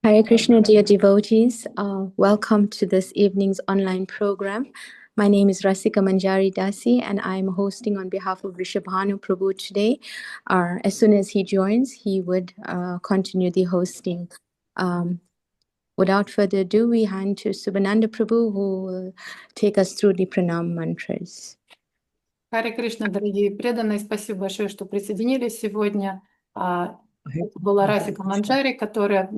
Hare Krishna, dear devotees. Welcome to this evening's online program. My name is Rasika Manjari Dasi, and I'm hosting on behalf of Rishabhanu Prabhu today. As soon as he joins, he would continue the hosting. Without further ado, we hand to Subhananda Prabhu, who will take us through the pranam mantras. Харе Кришна, дорогие преданные, спасибо большое, что присоединились сегодня. Это была Расика Манджари, которая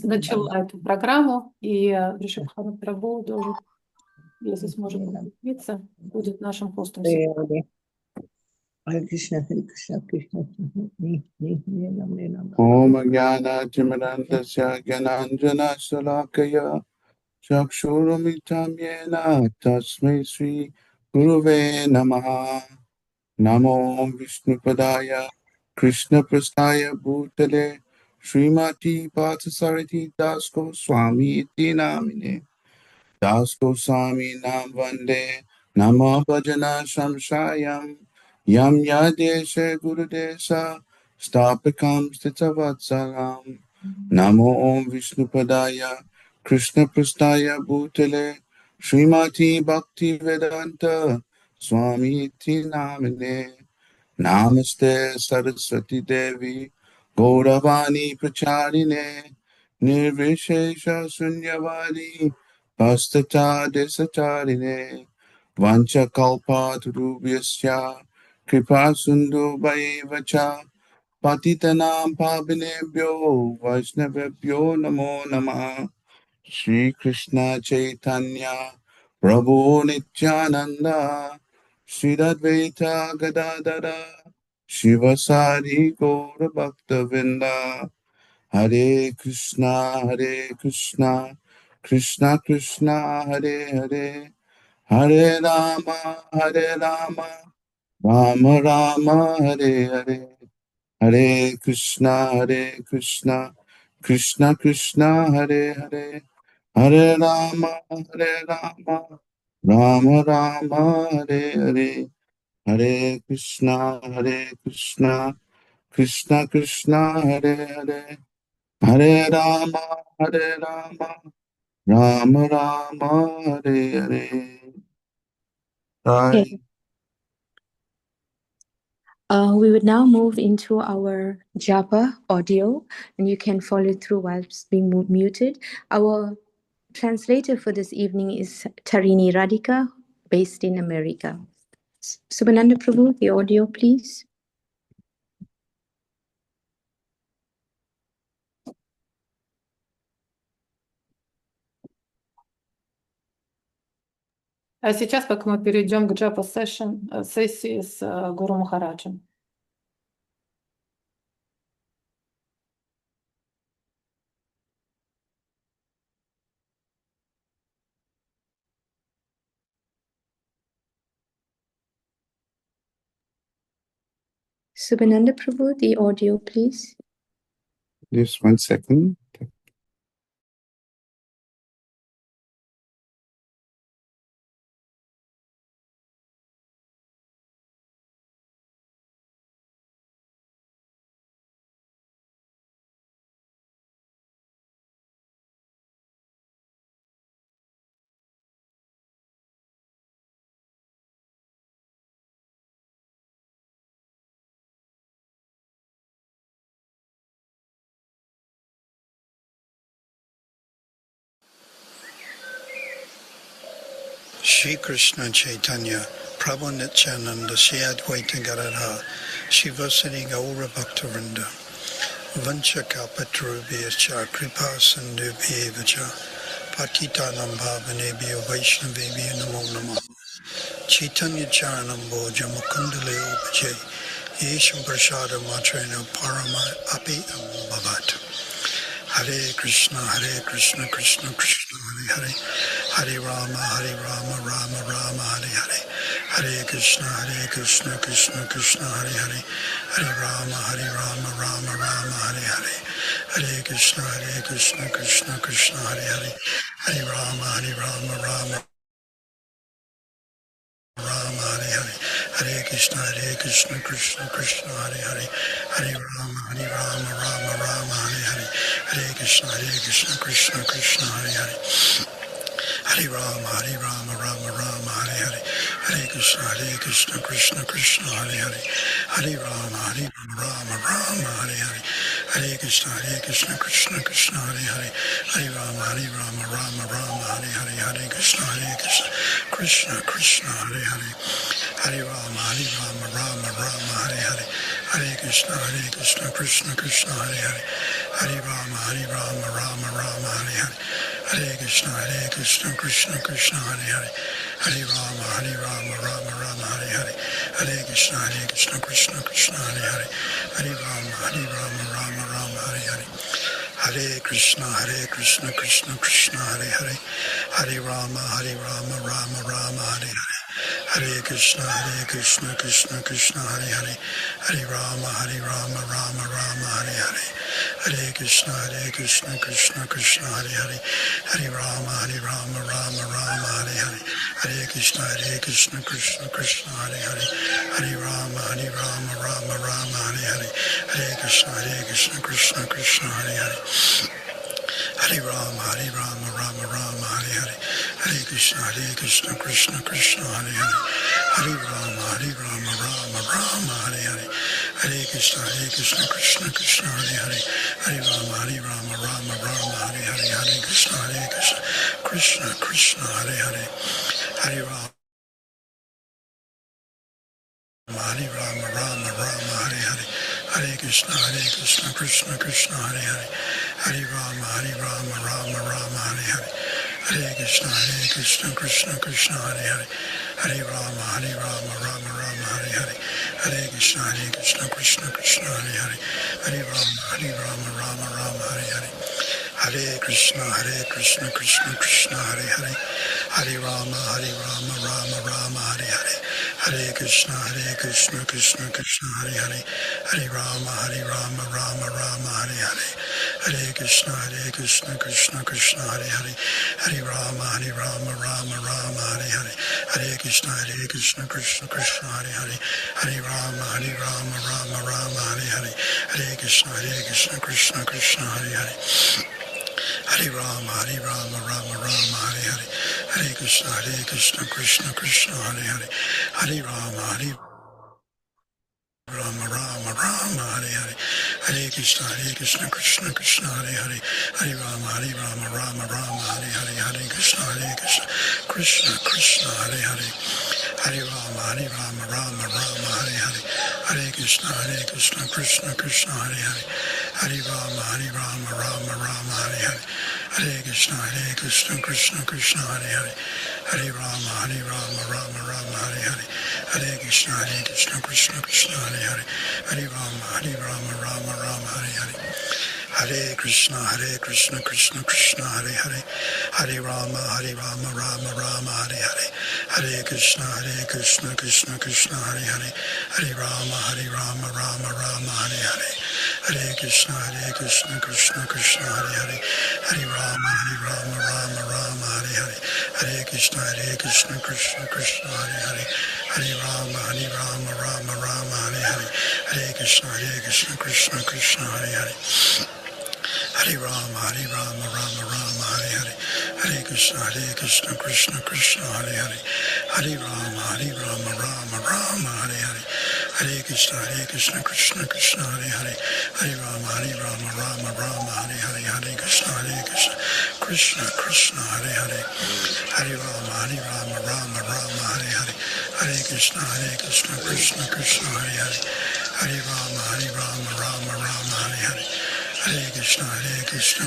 начала эту программу, и Ришабхану Прабху должен, если сможет подключиться, будет нашим хостом. Hare Krishna, Hare Krishna, Krishna Om Jnana Timirandasya Jnananjana Salakaya Chakshuramitam Yena Tasmai Sri Guruve Namaha Namo Vishnupadaya Krishna Prastaya Bhutale Srimati Parthasarati Das Goswami Iti Namine Das Goswami Nam Vande Nama Bhajana Shamshayam Yam Yadesha Gurudesa Stapikam Stitavatsalam Namo Om Vishnupadaya Krishna Prastaya Bhutale Srimati Bhakti Vedanta Swami Iti Namine Namaste Saraswati Devi Gauravani Pracharine Nirvishesha Sunyavadi Pastata Desacharine Vancha Kalpa Turubhyasya Kripa Sundhu Bhaivacha Patitanam Pavinebhyo Vaishnavebhyo Namo Namah Shri Krishna Chaitanya Prabhu Nityananda Shri Advaita Gadadara Shivasari Gaura Bhakta Vinda Hare Krishna Krishna Krishna Hare Hare Hare Rama Rama Rama Hare Hare Hare Krishna Krishna Krishna Hare Hare Hare Rama Rama Rama Hare Hare Hare Krishna Krishna Krishna Hare Hare Hare Rama Rama Rama Hare Hare. Okay. We would now move into our japa audio, and you can follow through while being muted. Our translator for this evening is Tarini Radhika, based in America. Subhananda Prabhu, the audio, please. А сейчас, пока мы перейдем к джапа сессии с Гуру Махараджем. Subhananda Prabhu, the audio, please. Just 1 second. Shri Krishna Chaitanya, Prabhu Nityananda, Shri Advaita Gadadhar, Shivasari Gaura Bhaktavinda, Vanchakalpatarubhyascha Kripa Sindhubhyevacha, Patitanam Bhavanebhyo Vaishnavebhyo Namo Namah, Chaitanya Charanam Bhoja Mukundaleo Bhaje, Yesham Prasada Matrena Parama Api Bhavat. Hare Krishna, Krishna Krishna, Hare Hare, Hare Rama, Rama Rama, Hare Hare, Hare Krishna, Krishna Krishna, Hare Hare, Hare Rama, Rama Rama, Hare Hare, Hare Krishna, Krishna Krishna, Hare Hare, Hare Rama, Rama Rama, Hare Hare, Hare Krishna, Krishna Krishna, Hare Hare, Hare Rama, Rama Rama, Hare Hare, Hare Krishna, Krishna Krishna, Hare Hare. Hare Rama, Rama Rama, Hare Hare, Hare Krishna, Krishna Krishna, Hare Hare, Hare Rama, Rama Rama, Hare Hare, Hare Krishna, Krishna Krishna, Hare Hare, Hare Rama, Rama Rama, Hare Hare, Hare Krishna, Krishna Krishna, Hare Hare, Hare Rama, Rama Rama, Hare Hare, Hare Krishna, Krishna Krishna, Hare Hare, Hare Rama, Rama Rama, Hare Hare, Hare Krishna, Krishna Krishna, Hare Hare, Hare Rama, Rama Rama, Hare Hare, Hare Krishna, Krishna Krishna, Hare Hare, Hare Rama, Rama Rama, Hare Hare, Hare Krishna, Krishna Krishna, Hare Hare, Hare Rama, Rama Rama, Hare Hare, Hare Krishna, Krishna Krishna, Hare Hare, Hare Rama, Rama Rama, Hare Hare, Hare Krishna, Krishna Krishna, Hare Hare, Hare Rama, Rama Rama, Hare Hare, Hare Krishna, Krishna Krishna, Hare Hare, Hare Rama, Rama Rama, Hare Hare, Hare Krishna, Krishna Krishna, Hare Hare, Hare Rama, Rama Rama, Hare Hare, Hare Krishna, Krishna Krishna, Hare Hare, Hare Rama, Rama Rama, Hare Hare, Hare Krishna, Krishna Krishna, Hare Hare, Hare Rama, Rama Rama, Hare Hare, Hare Krishna, Krishna Krishna, Hare Hare, Hare Rama, Rama Rama, Hare Hare, Hare Krishna, Krishna Krishna, Hare Hare, Hare Rama, Rama Rama, Hare Hare, Hare Krishna, Krishna Krishna, Hare Hare, Hare Rama, Rama Rama, Hare Hare, Hare Krishna, Krishna Krishna, Hare Hare, Hare Rama, Rama Rama, Hare Hare, Hare Krishna, Krishna Krishna, Hare Hare, Hare Rama, Rama Rama, Hare Hare, Hare Krishna, Krishna Krishna, Hare Hare, Hare Rama, Rama Rama, Hare Hare, Hare Krishna, Krishna Krishna, Hare Hare, Hare Rama, Rama Rama, Hare Hare, Hare Krishna, Krishna Krishna, Hare Hare, Hare Rama, Rama Rama, Hare Hare, Hare Krishna, Krishna Krishna, Hare Hare, Hare Rama, Rama Rama, Hare Hare, Hare Krishna, Krishna Krishna, Hare Hare, Hare Rama, Rama Rama, Hare Hare, Hare Krishna, Krishna Krishna, Hare Hare, Hare Rama, Rama Rama, Hare Hare, Hare Krishna, Krishna Krishna, Hare Hare, Hare Rama, Rama Rama, Hare Hare, Hare Krishna, Krishna Krishna, Hare Hare, Hare Rama, Rama Rama, Hare Hare, Hare Krishna, Krishna Krishna, Hare Hare, Hare Rama, Rama Rama, Hare Hare, Hare Krishna, Krishna Krishna, Hare Hare, Hare Rama, Rama Rama, Hare Hare, Hare Krishna, Krishna Krishna, Hare Hare, Hare Rama, Rama Rama, Hare Hare, Hare Krishna, Krishna Krishna, Hare Hare, Hare Rama, Rama Rama, Hare Hare, Hare Krishna, Krishna Krishna, Hare Hare, Hare Rama, Rama Rama, Hare Hare, Hare Krishna, Krishna Krishna, Hare Hare, Hare Rama, Rama Rama, Hare Hare, Hare Krishna, Krishna Krishna, Hare Hare, Hare Rama, Rama Rama, Hare Hare, Hare Krishna, Krishna Krishna, Hare Hare, Hare Rama, Rama Rama, Hare Hare, Hare Krishna, Krishna Krishna, Hare Hare, Hare Rama, Rama Rama, Hare Hare, Hare Krishna, Krishna Krishna, Hare Hare, Hare Rama, Rama Rama, Hare Hare, Hare Krishna, Krishna Krishna, Hare Hare, Hare Rama, Rama Rama, Hare Hare, Hare Krishna,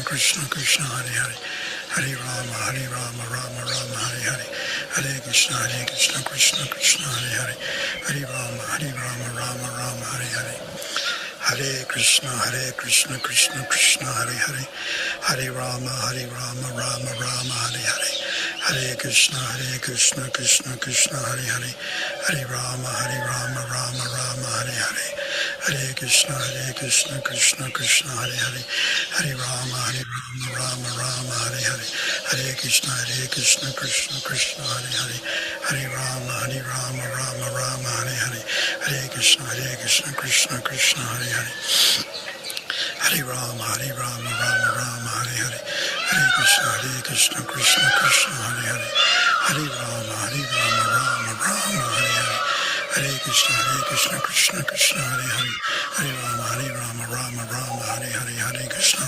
Krishna Krishna, Hare Hare, Hare Rama, Rama Rama, Hare Hare, Hare Krishna, Krishna Krishna, Hare Hare, Hare Rama, Rama Rama, Hare Hare, Hare Krishna, Krishna Krishna, Hare Hare, Hare Rama, Rama Rama, Hare Hare, Hare Krishna, Krishna Krishna, Hare Hare, Hare Rama, Rama Rama, Hare Hare, Hare Krishna, Krishna Krishna, Hare Hare, Hare Rama, Rama Rama, Hare Hare, Hare Krishna, Krishna Krishna, Hare Hare, Hare Rama, Rama Rama, Hare Hare, Hare Krishna, Krishna Krishna, Hare Hare, Hare Rama, Rama Rama, Hare Hare, Hare Krishna, Krishna Krishna, Hare Hare, Hare Rama, Rama Rama, Hare Hare, Hare Krishna, Krishna Krishna, Hare Hare, Hare Rama, Rama Rama, Hare Hare, Hare Krishna,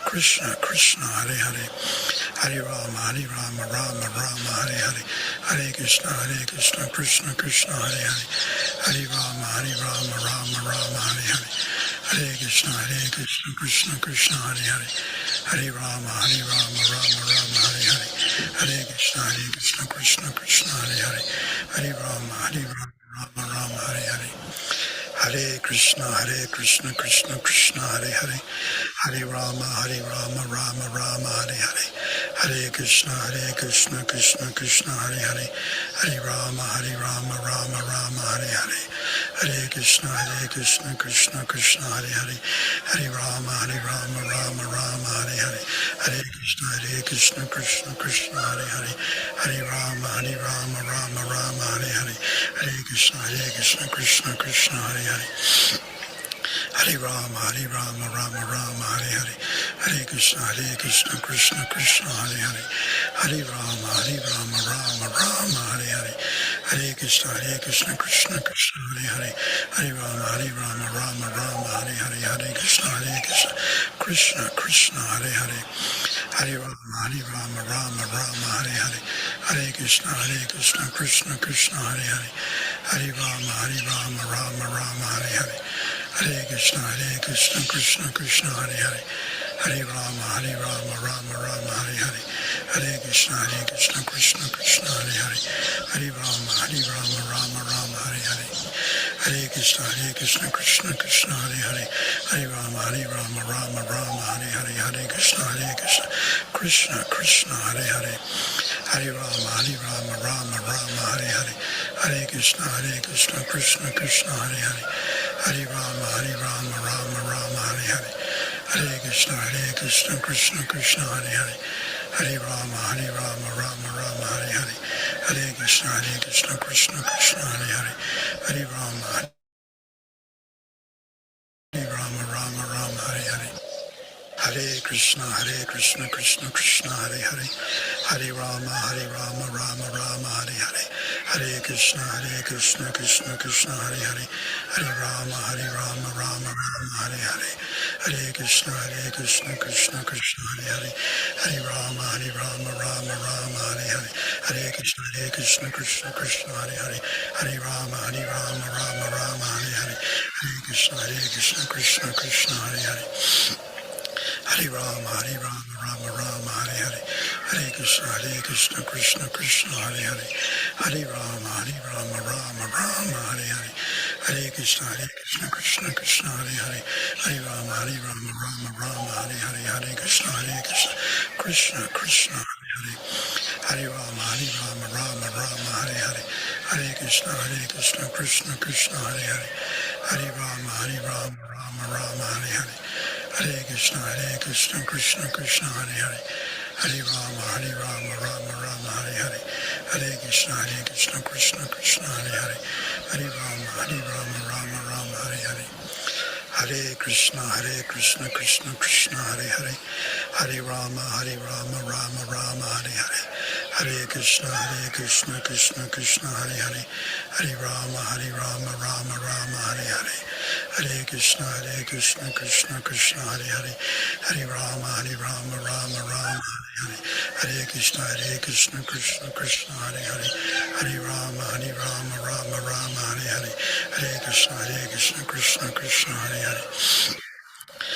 Krishna Krishna, Hare Hare, Hare Rama, Rama Rama, Hare Hare, Hare Krishna, Krishna Krishna, Hare Hare, Hare Rama, Rama Rama, Hare Hare, Hare Krishna, Krishna Krishna, Hare Hare, Hare Rama, Rama Rama, Hare Hare, Hare Krishna, Krishna Krishna, Hare Hare, Hare Rama, Rama Rama, Hare Hare, Hare Krishna, Krishna Krishna, Hare Hare, Hare Rama, Rama Rama, Hare Hare, Hare Krishna, Krishna Krishna, Hare Hare, Hare Rama, Rama Rama, Hare Hare, Hare Krishna, Krishna Krishna, Hare Hare, Hare Rama, Rama Rama, Hare Hare, Hare Krishna, Krishna Krishna, Hare Hare, Hare Rama, Rama Rama, Hare Hare, Hare Krishna, Krishna Krishna, Hare Hare, Hare Rama, Rama Rama, Hare Hare, Hare Krishna, Krishna Krishna, Hare Hare, Hare Rama, Rama Rama, Hare Hare, Hare Krishna, Krishna Krishna, Hare Hare, Hare Rama, Rama Rama, Hare Hare, Hare Krishna, Krishna Krishna, Hare Hare, Hare Rama, Rama Rama, Hare Hare, Hare Krishna, Krishna Krishna, Hare Hare, Hare Rama, Rama Rama, Hare Hare, Hare Krishna, Krishna Krishna, Hare Hare, Hare Rama, Rama Rama, Hare Hare, Hare Krishna, Krishna Krishna, Hare Hare, Hare Rama, Rama Rama, Hare Hare, Hare Krishna, Krishna Krishna, Hare Hare, Hare Rama, Rama Rama, Hare Hare, Hare Krishna, Krishna Krishna, Hare Hare, Hare Rama, Rama Rama, Hare Hare, Hare Krishna, Krishna Krishna, Hare Hare, Hare Rama, Rama Rama, Hare Hare, Hare Krishna, Krishna Krishna, Hare Hare, Hare Rama, Rama Rama, Hare Hare, Hare Krishna, Krishna Krishna, Hare Hare, Hare Rama, Rama Rama, Hare Hare, Hare Krishna, Krishna Krishna, Hare Hare, Hare Rama, Rama Rama, Hare Hare, Hare Krishna, Krishna Krishna, Hare Hare, Hare Rama, Rama Rama, Hare Hare, Hare Krishna, Krishna Krishna, Hare Hare, Hare Rama, Rama Rama, Hare Hare, Hare Krishna, Krishna Krishna, Hare Hare, Hare Rama, Rama Rama, Hare Hare, Hare Krishna, Krishna Krishna, Hare Hare, Hare Rama, Rama Rama, Hare Hare, Hare Krishna, Krishna Krishna, Hare Hare, Hare Rama, Rama Rama, Hare Hare, Hare Krishna, Krishna Krishna, Hare Hare, Hare Rama, Rama Rama, Hare Hare, Hare Krishna, Krishna Krishna, Hare Hare, Hare Rama, Rama Rama, Hare Hare, Hare Krishna, Krishna Krishna, Hare Hare, Hare Rama, Rama Rama, Hare Hare, Hare Krishna, Krishna Krishna, Hare Hare, Hare Rama, Rama Rama, Hare Hare, Hare Krishna, Krishna Krishna, Hare Hare, Hare Rama, Rama Rama, Hare Hare, Hare Krishna, Krishna Krishna, Hare Hare, Hare Rama, Rama Rama, Hare Hare, Hare Krishna, Krishna Krishna, Hare Hare, Hare Rama, Rama Rama, Hare Hare, Hare Krishna, Krishna Krishna, Hare Hare, Hare Rama, Rama Rama, Hare Hare, Hare Krishna, Krishna Krishna, Hare Hare, Hare Rama, Rama Rama, Hare Hare, Hare Krishna, Krishna Krishna, Hare Hare,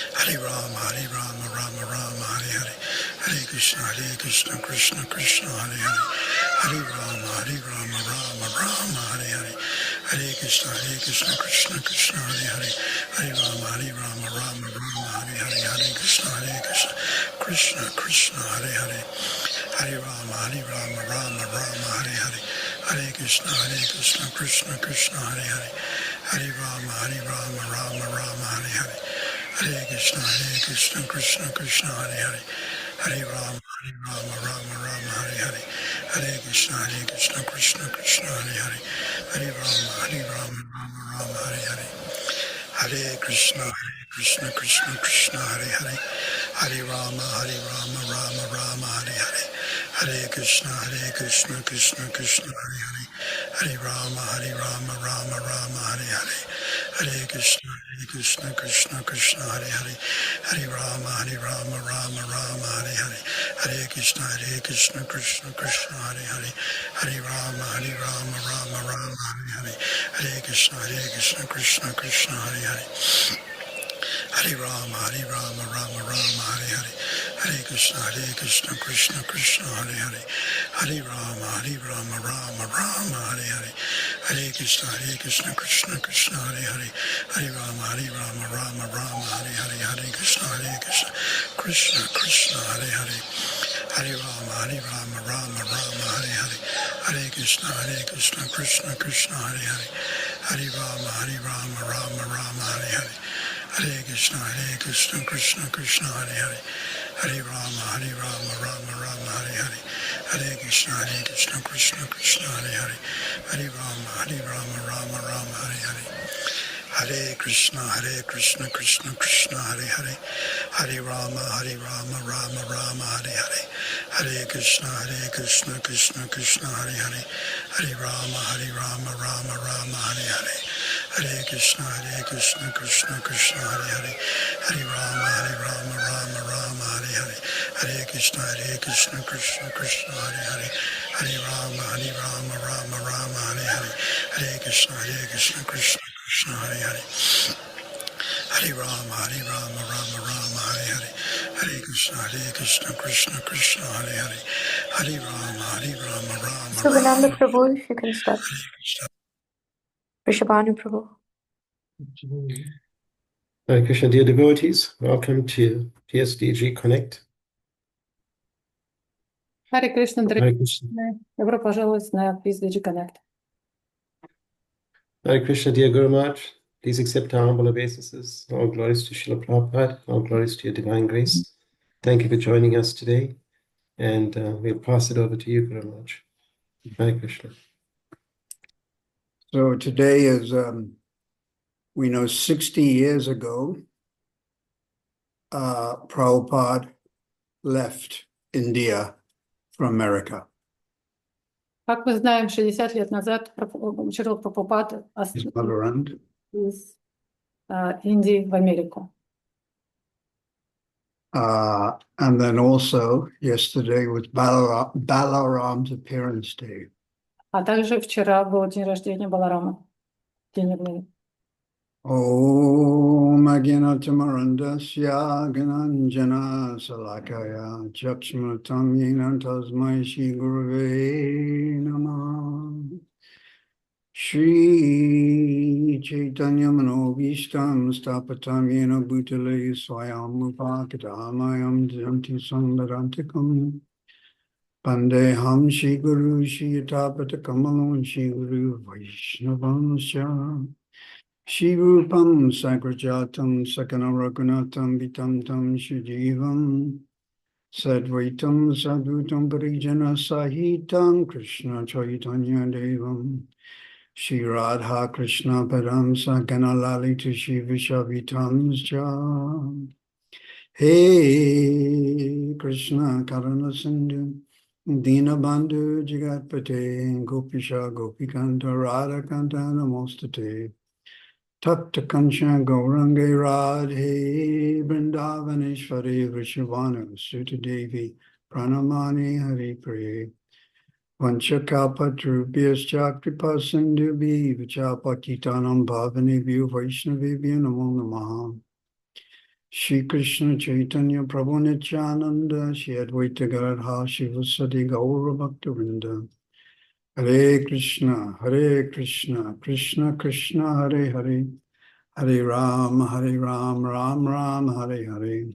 Hare Rama, Rama Rama, Hare Hare, Hare Krishna, Krishna Krishna, Hare Hare, Hare Rama, Rama Rama, Hare Hare, Hare Krishna, Krishna Krishna, Hare Hare, Hare Rama, Rama Rama, Hare Hare, Hare Krishna, Krishna Krishna, Hare Hare, Hare Rama, Rama Rama, Hare Hare, Hare Krishna, Krishna Krishna, Hare Hare, Hare Rama, Rama Rama, Hare Hare. Hare Krishna, Krishna Krishna, Hare Hare. Hare Rama, Rama Rama, Hare Hare. Hare Krishna, Krishna Krishna, Hare Hare. Hare Rama, Rama Rama, Hare Hare. Hare Krishna, Krishna Krishna, Hare Hare. Hare Rama, Rama Rama, Hare Hare. Hare Krishna, Krishna Krishna, Hare Hare. Hare Rama, Rama Rama, Hare Hare. Hare Krishna, Krishna Krishna, Hare Hare. Hare Rama, Rama Rama, Hare Hare. Hare Krishna, Krishna Krishna, Hare Hare. Hare Rama, Rama Rama, Hare Hare. Hare Krishna, Krishna Krishna, Hare Hare. Hare Rama, Rama Rama, Hare Hare. Hare Krishna, Krishna Krishna, Hare Hare. Hare Rama, Rama Rama, Hare Hare. Hare Krishna, Krishna Krishna, Hare Hare. Hare Rama, Rama Rama, Hare Hare. Hare Krishna, Krishna Krishna, Hare Hare. Hare Rama, Rama Rama, Hare Hare. Hare Krishna, Krishna Krishna, Hare Hare. Hare Rama, Rama Rama, Hare Hare. Hare Krishna, Krishna Krishna, Hare Hare. Hare Rama, Rama Rama, Hare Hare. Hare Krishna, Krishna Krishna, Hare Hare. Hare Rama, Rama Rama, Hare Hare. Hare Krishna, Krishna Krishna, Hare Hare. Hare Rama, Rama Rama, Hare Hare. Hare Krishna, Krishna Krishna, Hare Hare. Hare Rama, Rama Rama, Hare Hare. Hare Krishna, Krishna Krishna, Hare Hare. Hare Rama, Rama Rama, Hare Hare. Hare Krishna, Krishna Krishna, Hare Hare. Hare Rama, Rama Rama, Hare Hare. Hare Krishna, Krishna Krishna, Hare Hare. Hare Rama, Rama Rama, Hare Hare. Hare Krishna, Krishna Krishna, Hare Hare. Hare Rama, Rama Sugananda Prabhu, if you can start. Vrishabhanu Prabhu. Hare Krishna, dear devotees, welcome to TSDG Connect. Hare Krishna, Hare дорогие. Krishna. Добро пожаловать на PSDG Connect. Hare Krishna, dear Guru Maharaj, please accept our humble obeisances. All glories to Srila Prabhupada, all glories to your divine grace. Thank you for joining us today, and we'll pass it over to you, Guru Maharaj. Hare Krishna. So today is, we know 60 years ago, Prabhupada left India from America. Как мы знаем, 60 лет назад Шрила Прабхупад His motherland. из Индии в Америку. And then also yesterday was Balaram's appearance day. А также вчера был день рождения Баларама. День явления. Om Agyanatamarandasya Gananjana Salakaya Chakshmatam Yena Tasmai Shri Gurave Namah Shri Chaitanya Manobishtam Stapatam Yena Bhutale Swayam Upakadamayam Janti Sandarantikam Pandeham Shri Guru Shri Yatapata Kamalon Shri Guru Vaishnavam Shah Shri Rupam Sagrajatam Sakana Raghunatam Vitam Tam Shijivam Sadvaitam Sadhutam Parijana Sahitam Krishna Chaitanya Devam Shri Radha Krishna Padam Sakana Lalita Shri Vishavitam Jam Hey Krishna Karana Sindhu Dinabandhu Jagatpate Gopisha Gopikanta Radha Kanta Namostate Tapta Kanchan Gaurange Radhe Vrindavaneshwari Vrishabhanu Sutta Devi Pranamani Hari Priye Vanchakalpatarubhyascha Kripa Sindhubhi Vichapatitanam Bhavanebhyo Vaishnavebhyo Namo Namaha Shri Krishna Chaitanya Prabhu Nityananda Shri Advaita Gadadhar Shivasadi Gaura Bhaktavinda Hare Krishna, Krishna Krishna, Hare Hare, Hare Ram, Ram Ram, Hare Hare.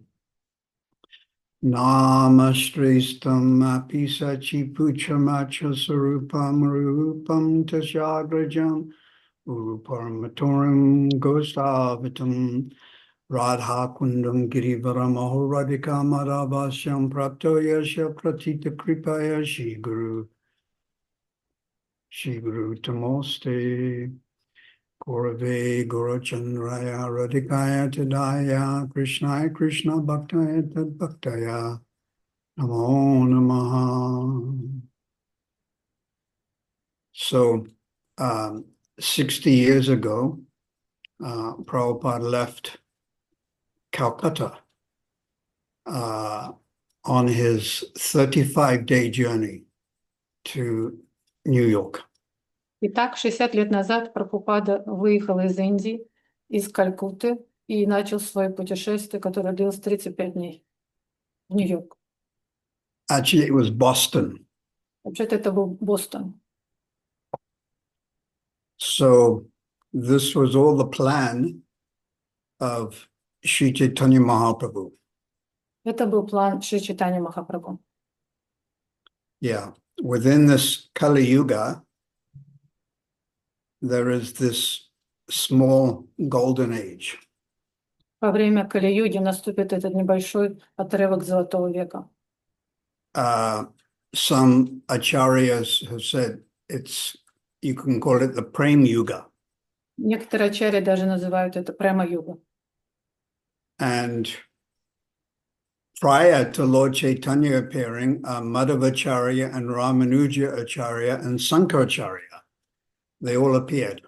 Namastrestam api sachi puchamacha sarupam rupam tasyagrajam Uruparamatoram Gosavatam Radha Kundam Girivaram Ahoradika Madhavasyam Prapto Yasha Pratita Kripaya Shri Guru Tamoste Gurave Gurachandraya Radhikaya Tadaya Krishnaya Krishna Bhaktaya Tad Bhaktaya Namo Namaha. So 60 years ago, Prabhupada left Calcutta on his 35-day journey to New York. Итак, 60 лет назад Прабхупада выехал из Индии, из Калькутты, и начал свое путешествие, которое длилось 35 дней в Нью-Йорк. Actually, it was Boston. Вообще-то это был Бостон. So this was all the plan of Sri Chaitanya Mahaprabhu. Это был план Шри Чайтаньи Махапрабху. Yeah, within this Kali Yuga, there is this small golden age. Во время Кали-юги наступит этот небольшой отрывок Золотого века. Some acharyas have said you can call it the Prem Yuga. Некоторые ачарьи даже называют это Према-юга. And prior to Lord Chaitanya appearing, Madhavacharya and Ramanuja Acharya and Sankaracharya, they all appeared.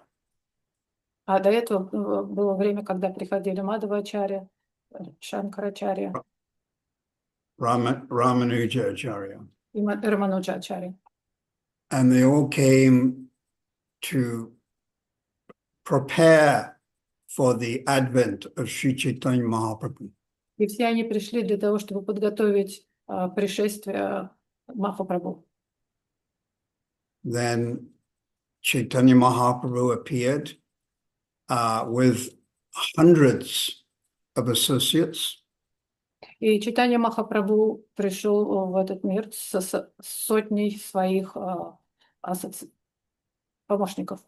А до этого было время, когда приходили Мадхава-ачарья, Шанкарачарья Ramanuja Acharya. и Рамануджа-ачарья. And they all came to prepare for the advent of Sri Chaitanya Mahaprabhu. И все они пришли для того, чтобы подготовить пришествие Махапрабху. Then Chaitanya Mahaprabhu appeared with hundreds of associates. И Чайтанья Махапрабху пришел в этот мир с сотней своих помощников.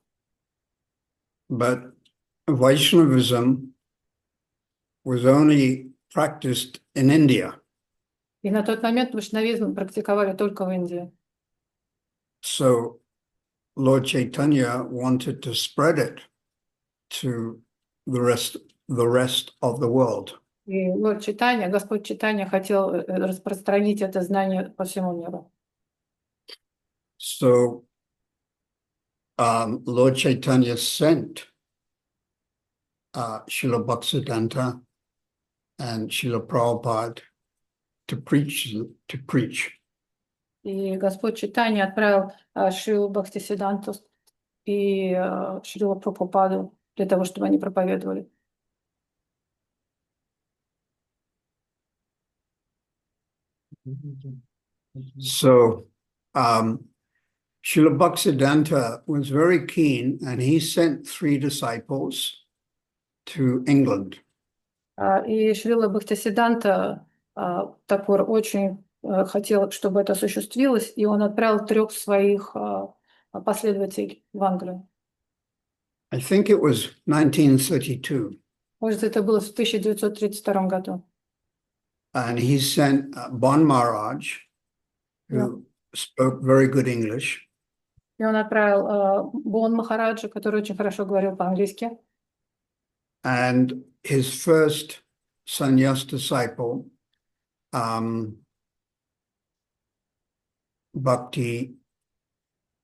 But Vaishnavism was only practiced in India. И на тот момент вайшнавизм практиковали только в Индии. So Lord Chaitanya wanted to spread it to the rest of the world. И Лорд Чайтанья, Господь Чайтанья хотел распространить это знание по всему миру. So Lord Chaitanya sent Srila Bhaktisiddhanta and Srila Prabhupada to preach. И Господь Чайтанья отправил Шрилу Бхактисидданту и Шрилу Прабхупаду для того, чтобы они проповедовали. So Srila Bhaktisiddhanta was very keen, and he sent 3 disciples to England. И Шрила Бхактисидданта Такур очень хотел, чтобы это осуществилось, и он отправил 3 своих последователей в Англию. I think it was 1932. Может, это было в 1932 году. And he sent Bon Maharaj, who spoke very good English. И он отправил Бон Махараджа, который очень хорошо говорил по-английски. And his first sannyas disciple, Bhakti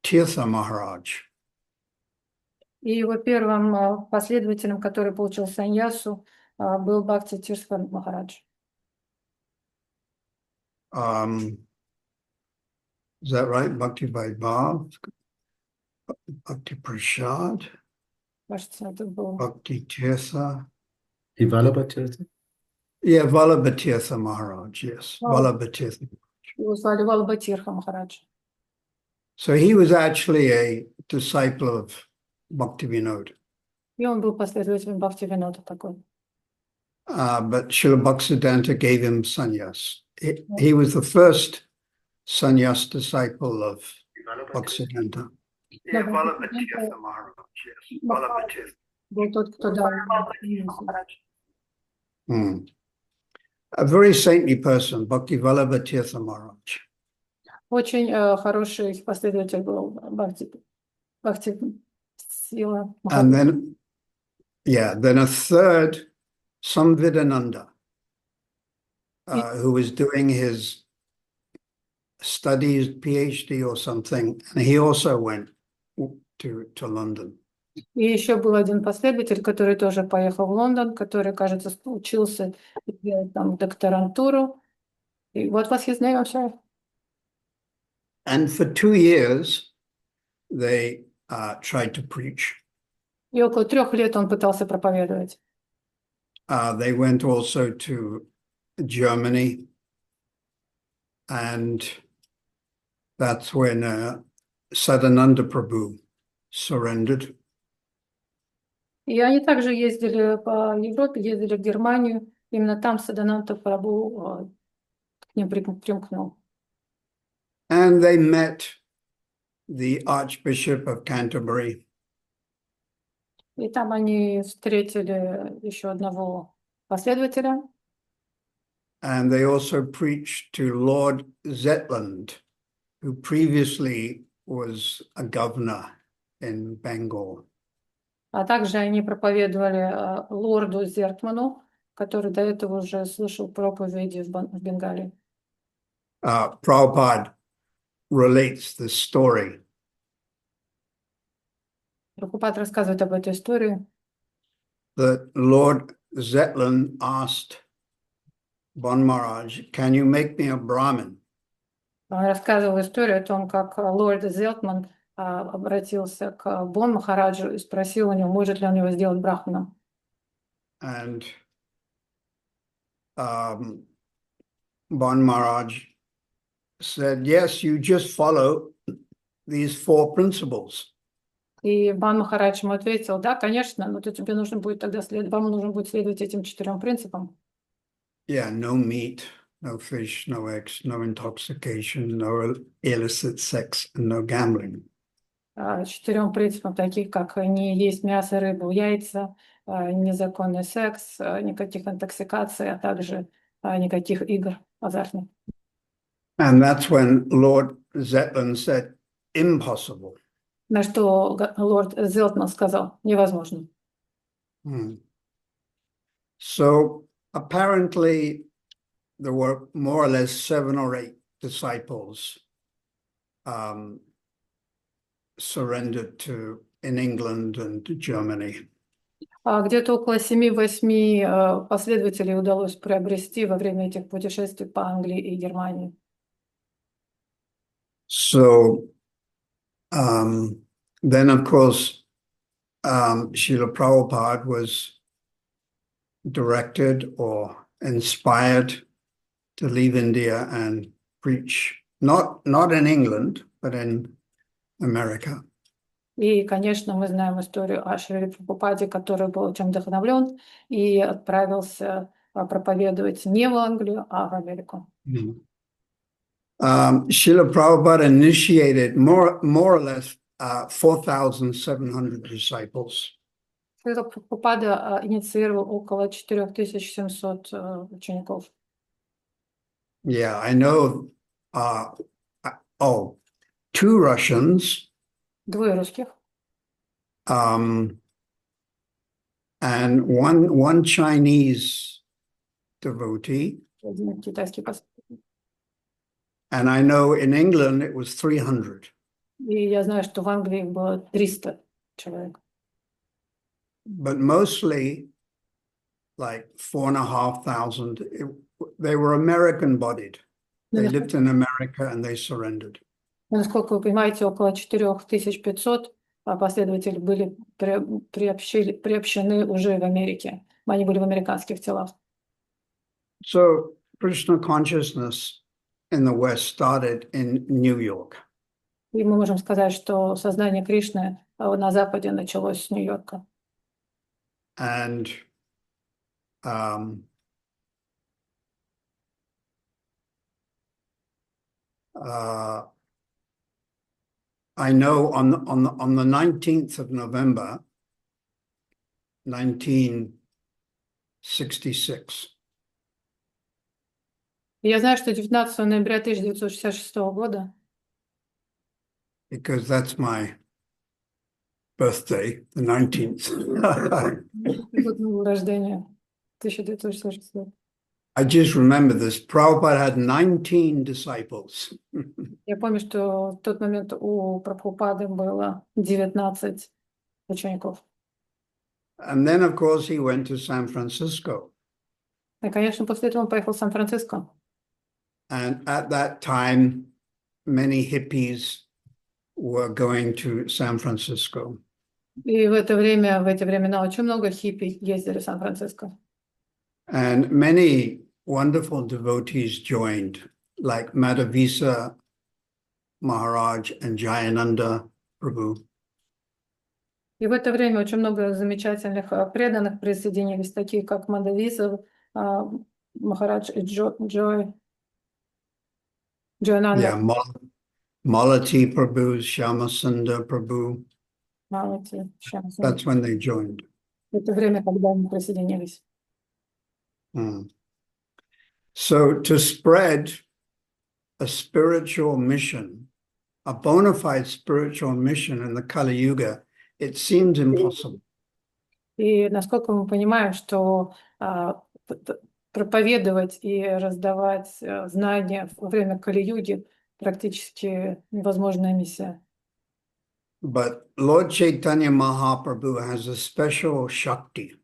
Tirtha Maharaj. И его первым последователем, который получил саньясу, был Бхакти Тиртха Махарадж. Is that right? Bhakti Vaibhav, Bhakti Prasad, Кажется, это был... Bhakti Tirtha. Vallabha. Yeah, Vallabha Maharaj, yes. Vallabha Tirtha. Его звали Валабхатирха Махарадж. So he was actually a disciple of Bhaktivinoda. И он был последователем Бхактивинода такой. But Srila Bhaktisiddhanta gave him sannyas. He was the first sannyas disciple of Bhaktisiddhanta. Да, Yeah, да, Vallabhatirtha Maharaj, yes. Vallabhatirtha. был тот, кто дал миссию. Hmm. A very saintly person, Bhakti Vallabhatirtha Maharaj. Очень хороший последователь был Бхакти Сила And Махапрабху. then a third, Samvidananda, who was doing his studies, PhD or something, and he also went to London. И еще был один последователь, который тоже поехал в Лондон, который, кажется, учился делать там докторантуру. И what was his name, I'm sorry? And for 2 years, they tried to preach. И около 3 лет он пытался проповедовать. They went also to Germany, and that's when Sadananda Prabhu surrendered. И они также ездили по Европе, ездили в Германию. Именно там Садананда Прабху к ним примкнул. And they met the Archbishop of Canterbury. И там они встретили еще одного последователя. And they also preached to Lord Zetland, who previously was a governor in Bengal. А также они проповедовали лорду Зертману, который до этого уже слышал проповеди в Бенгалии. Prabhupada relates this story. Прабхупад рассказывает об этой истории. That Lord Zetland asked Bon Maharaj, can you make me a Brahmin? Он рассказывал историю о том, как лорд Зелтман обратился к Бон Махараджу и спросил у него, может ли он его сделать брахманом. And Bon Maharaj said, yes, you just follow these 4 principles. И Бан Махарадж ему ответил, да, конечно, но тебе нужно будет тогда вам нужно будет следовать этим 4 принципам. Yeah, no meat, no fish, no eggs, no intoxication, no illicit sex, and no gambling. 4 принципам, таких как не есть мясо, рыбу, яйца, незаконный секс, никаких интоксикаций, а также никаких игр азартных. And that's when Lord Zetland said, impossible. На что лорд Зелтман сказал, невозможно. So apparently there were more or less 7 or 8 disciples surrendered in England and Germany. Где-то около 7-8 последователей удалось приобрести во время этих путешествий по Англии и Германии. So then, of course, Srila Prabhupada was directed or inspired to leave India and preach, not in England, but in America. И, конечно, мы знаем историю о Шриле Прабхупаде, который был этим вдохновлен и отправился проповедовать не в Англию, а в Америку. Srila Prabhupada initiated more or less 4,700 disciples. Шрила Прабхупада инициировал около 4700 учеников. Yeah, I know. 2 Russians. 2 русских. And one Chinese devotee. Один китайский последователь. And I know in England it was 300. И я знаю, что в Англии было 300 человек. But mostly, like 4,500, they were American-bodied. They lived in America and they surrendered. Насколько вы понимаете, около 4500 последователей были приобщены уже в Америке. Они были в американских телах. So Krishna consciousness in the West started in New York. И мы можем сказать, что сознание Кришны на Западе началось с Нью-Йорка. And I know on the 19th of November, 1966, Я знаю, что 19 ноября 1966 года, because that's my birthday, the 19th. год моего рождения, 1966. I just remember this. Prabhupada had 19 disciples. Я помню, что в тот момент у Прабхупады было 19 учеников. And then, of course, he went to San Francisco. И, конечно, после этого он поехал в Сан-Франциско. And at that time, many hippies were going to San Francisco. И в это время, в эти времена очень много хиппи ездили в Сан-Франциско. And many wonderful devotees joined, like Madhavisa Maharaj and Jayananda Prabhu. И в это время очень много замечательных преданных присоединились, такие как Мадхависа, Махарадж и Джоянанда. Yeah, Malati Prabhu, Shyamasundar Prabhu. Малати, Шамасундар. That's when they joined. В это время, когда они присоединились. So to spread a spiritual mission, a bona fide spiritual mission in the Kali Yuga, it seems impossible. И насколько мы понимаем, что проповедовать и раздавать знания во время Кали-юги практически невозможная миссия. But Lord Chaitanya Mahaprabhu has a special Shakti.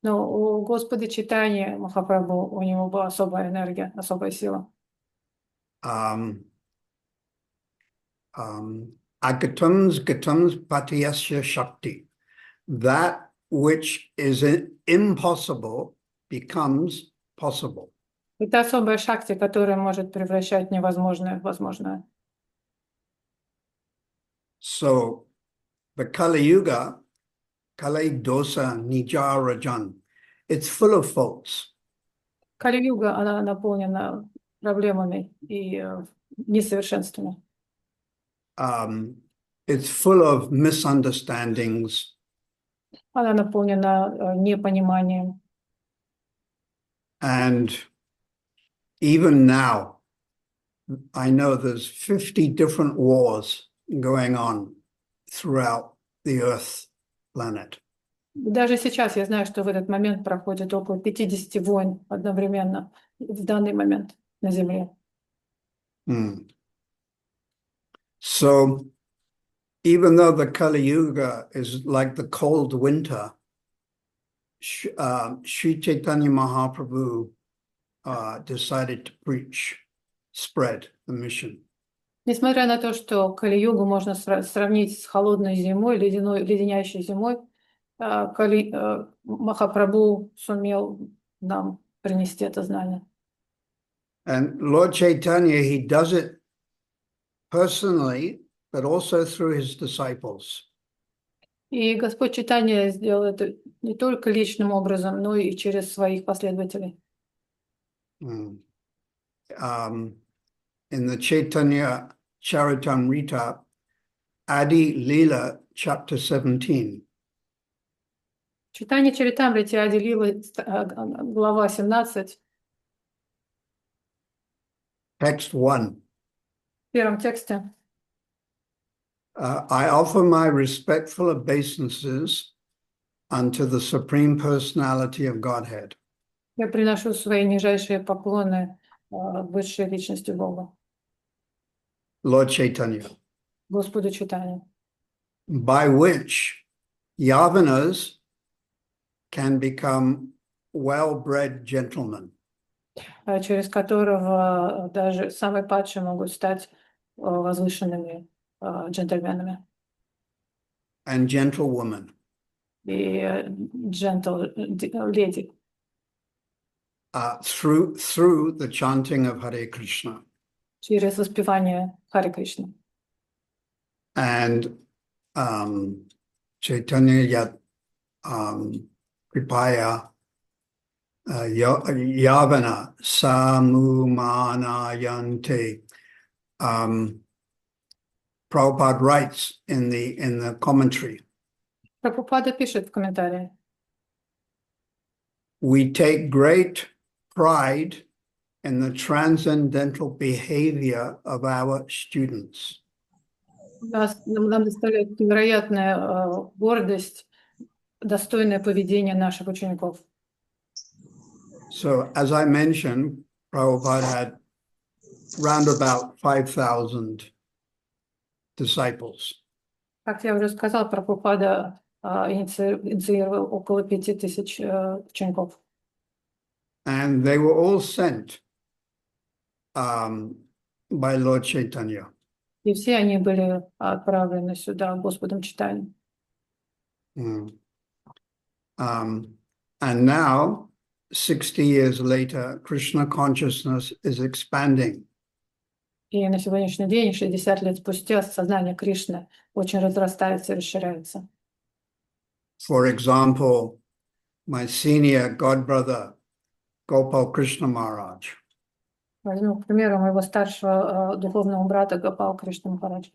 Но у Господа Чайтаньи Махапрабху, у него была особая энергия, особая сила. Agatams Patiyasya Shakti. That which is impossible becomes possible. Это особая шакти, которая может превращать невозможное в возможное. So the Kali Yuga, Kali Dosa Nija Rajan, it's full of faults. Кали-юга, она наполнена проблемами и несовершенствами. It's full of misunderstandings. Она наполнена непониманием. And even now, I know there's 50 different wars going on throughout the Earth planet. Даже сейчас я знаю, что в этот момент проходит около 50 войн одновременно в данный момент на Земле. So even though the Kali Yuga is like the cold winter, Sri Chaitanya Mahaprabhu decided to preach, spread the mission. Несмотря на то, что Кали-югу можно сравнить с холодной зимой, леденящей зимой, Махапрабху сумел нам принести это знание. And Lord Chaitanya, he does it personally, but also through his disciples. И Господь Чайтанья сделал это не только личным образом, но и через своих последователей. In the Chaitanya Charitamrita, Adi Lila, chapter 17. Читание Чаритамрити Ади Лилы, глава 17, Text 1. в первом тексте. I offer my respectful obeisances unto the Supreme Personality of Godhead. Я приношу свои нижайшие поклоны высшей личности Бога, Lord Chaitanya, Господу Чайтанье, by which Yavanas can become well-bred gentlemen. через которого даже самые падшие могут стать возвышенными джентльменами And gentlewomen. и леди. Through the chanting of Hare Krishna. Через воспевание Харе Кришны. And Chaitanya Yat Kripaya Yavana Samumanayante. Prabhupada writes in the commentary, Прабхупада пишет в комментарии. we take great pride in the transcendental behavior of our students. Нам доставляет невероятная гордость, достойное поведение наших учеников. So, as I mentioned, Prabhupada had round about 5,000 disciples. Как я уже сказал, Прабхупада инициировал около 5000 учеников. And they were all sent by Lord Chaitanya. И все они были отправлены сюда Господом Чайтаньей. And now, 60 years later, Krishna consciousness is expanding. И на сегодняшний день, 60 лет спустя, сознание Кришны очень разрастается и расширяется. For example, my senior godbrother, Gopal Krishna Maharaj, Возьму, к примеру, моего старшего духовного брата Гопал Кришна Махарадж.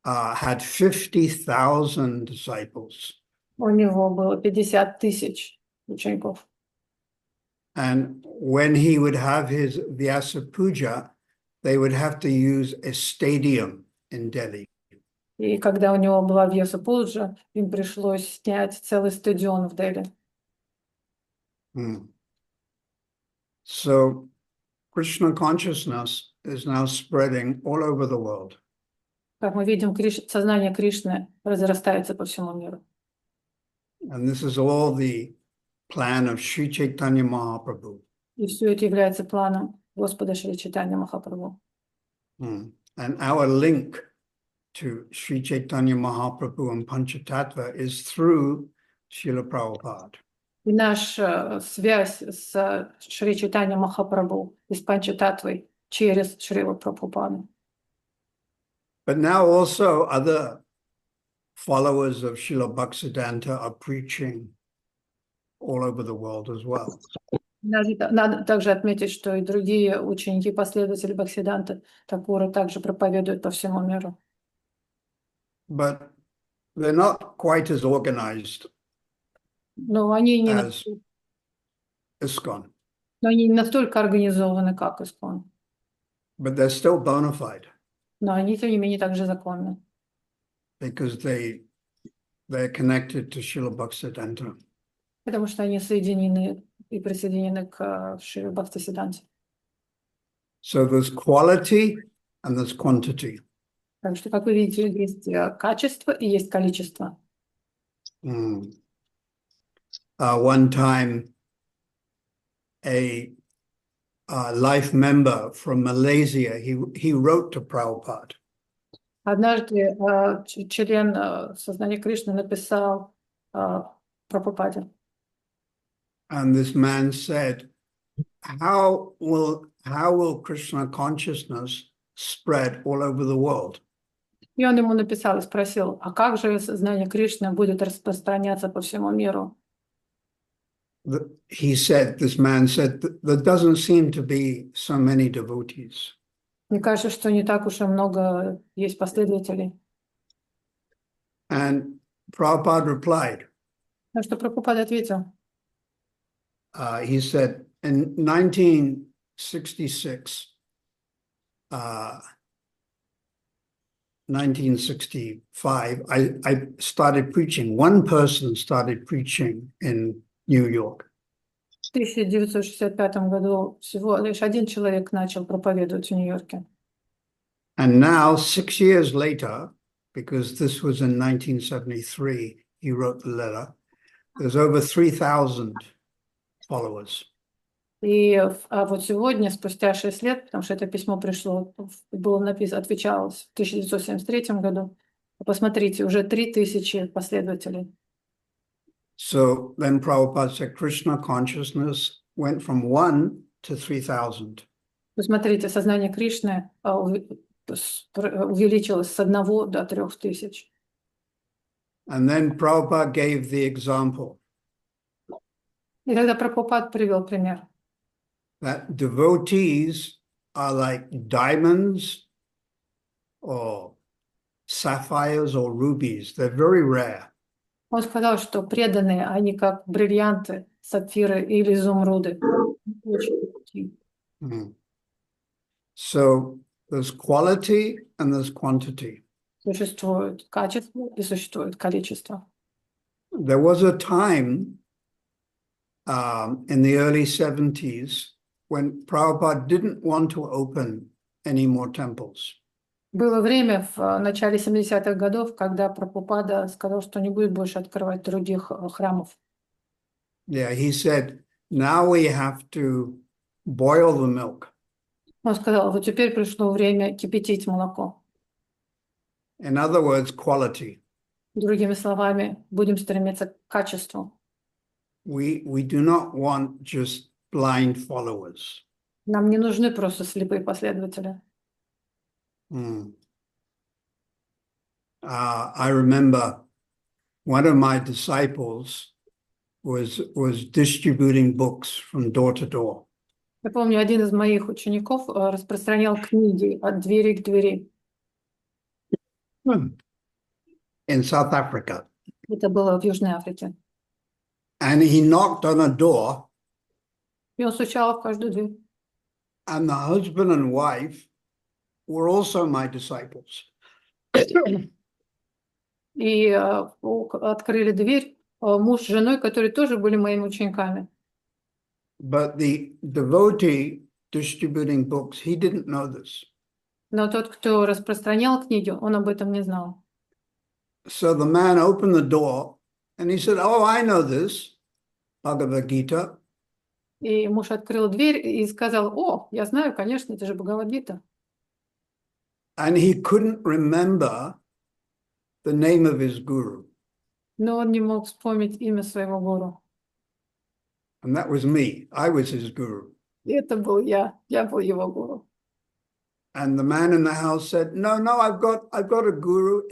had 50,000 disciples. У него было 50 тысяч учеников. And when he would have his Vyasa Puja, they would have to use a stadium in Delhi. И когда у него была Вьяса Пуджа, им пришлось снять целый стадион в Дели. So Krishna consciousness is now spreading all over the world. Как мы видим, сознание Кришны разрастается по всему миру. And this is all the plan of Sri Chaitanya Mahaprabhu. И все это является планом Господа Шри Чайтаньи Махапрабху. And our link to Sri Chaitanya Mahaprabhu and Panchatattva is through Srila Prabhupada. И наша связь с Шри Чайтаньей Махапрабху и с Панчататтвой через Шрилу Прабхупаду. But now also other followers of Srila Bhaktisiddhanta are preaching all over the world as well. Надо также отметить, что и другие ученики, последователи Бхактисиддханты Такура также проповедуют по всему миру. But they're not quite as organized Но они не as ISKCON, настолько организованы, как Искон. but they're still bona fide Но они, тем не менее, также законны. because they're connected to Srila Bhaktisiddhanta. Потому что они соединены и присоединены к Шри Бхактисиддханте. So there's quality and there's quantity. Так что, как вы видите, есть качество и есть количество. One time, a life member from Malaysia, he wrote to Prabhupada. Однажды член сознания Кришны написал Прабхупаде. And this man said, how will Krishna consciousness spread all over the world? И он ему написал и спросил, а как же сознание Кришны будет распространяться по всему миру? This man said, there doesn't seem to be so many devotees. Мне кажется, что не так уж и много есть последователей. And Prabhupada replied. На что Прабхупада ответил. He said, in 1965, I started preaching. One person started preaching in New York. В 1965 году всего лишь один человек начал проповедовать в Нью-Йорке. And now, 6 years later, because this was in 1973, he wrote the letter, there's over 3,000 followers. И вот сегодня, спустя 6 лет, потому что это письмо пришло, было написано, отвечалось в 1973 году, посмотрите, уже 3000 последователей. So then Prabhupada said Krishna consciousness went from 1 to 3,000. Посмотрите, сознание Кришны увеличилось с 1 до 3000. And then Prabhupada gave the example. И тогда Прабхупад привел пример. That devotees are like diamonds or sapphires or rubies. They're very rare. Он сказал, что преданные, они как бриллианты, сапфиры или изумруды. Очень редкие. Mm. So there's quality and there's quantity. Существует качество и существует количество. There was a time in the early 70s when Prabhupada didn't want to open any more temples. Было время в начале 70-х годов, когда Прабхупада сказал, что не будет больше открывать других храмов. Yeah, he said, now we have to boil the milk. Он сказал, вот теперь пришло время кипятить молоко. In other words, quality. Другими словами, будем стремиться к качеству. We do not want just blind followers. Нам не нужны просто слепые последователи. Mm. I remember one of my disciples was distributing books from door to door. Я помню, один из моих учеников распространял книги от двери к двери. In South Africa. Это было в Южной Африке. And he knocked on a door, И он стучал в каждую дверь. and the husband and wife were also my disciples. И открыли дверь муж с женой, которые тоже были моими учениками. But the devotee distributing books, he didn't know this. Но тот, кто распространял книги, он об этом не знал. So the man opened the door and he said, "Oh, I know this, Bhagavad Gita." И муж открыл дверь и сказал, о, я знаю, конечно, это же Бхагавад-гита. And he couldn't remember the name of his guru. Но он не мог вспомнить имя своего гуру. And that was me. I was his guru. И это был я был его гуру. And the man in the house said, "No, I've got a guru,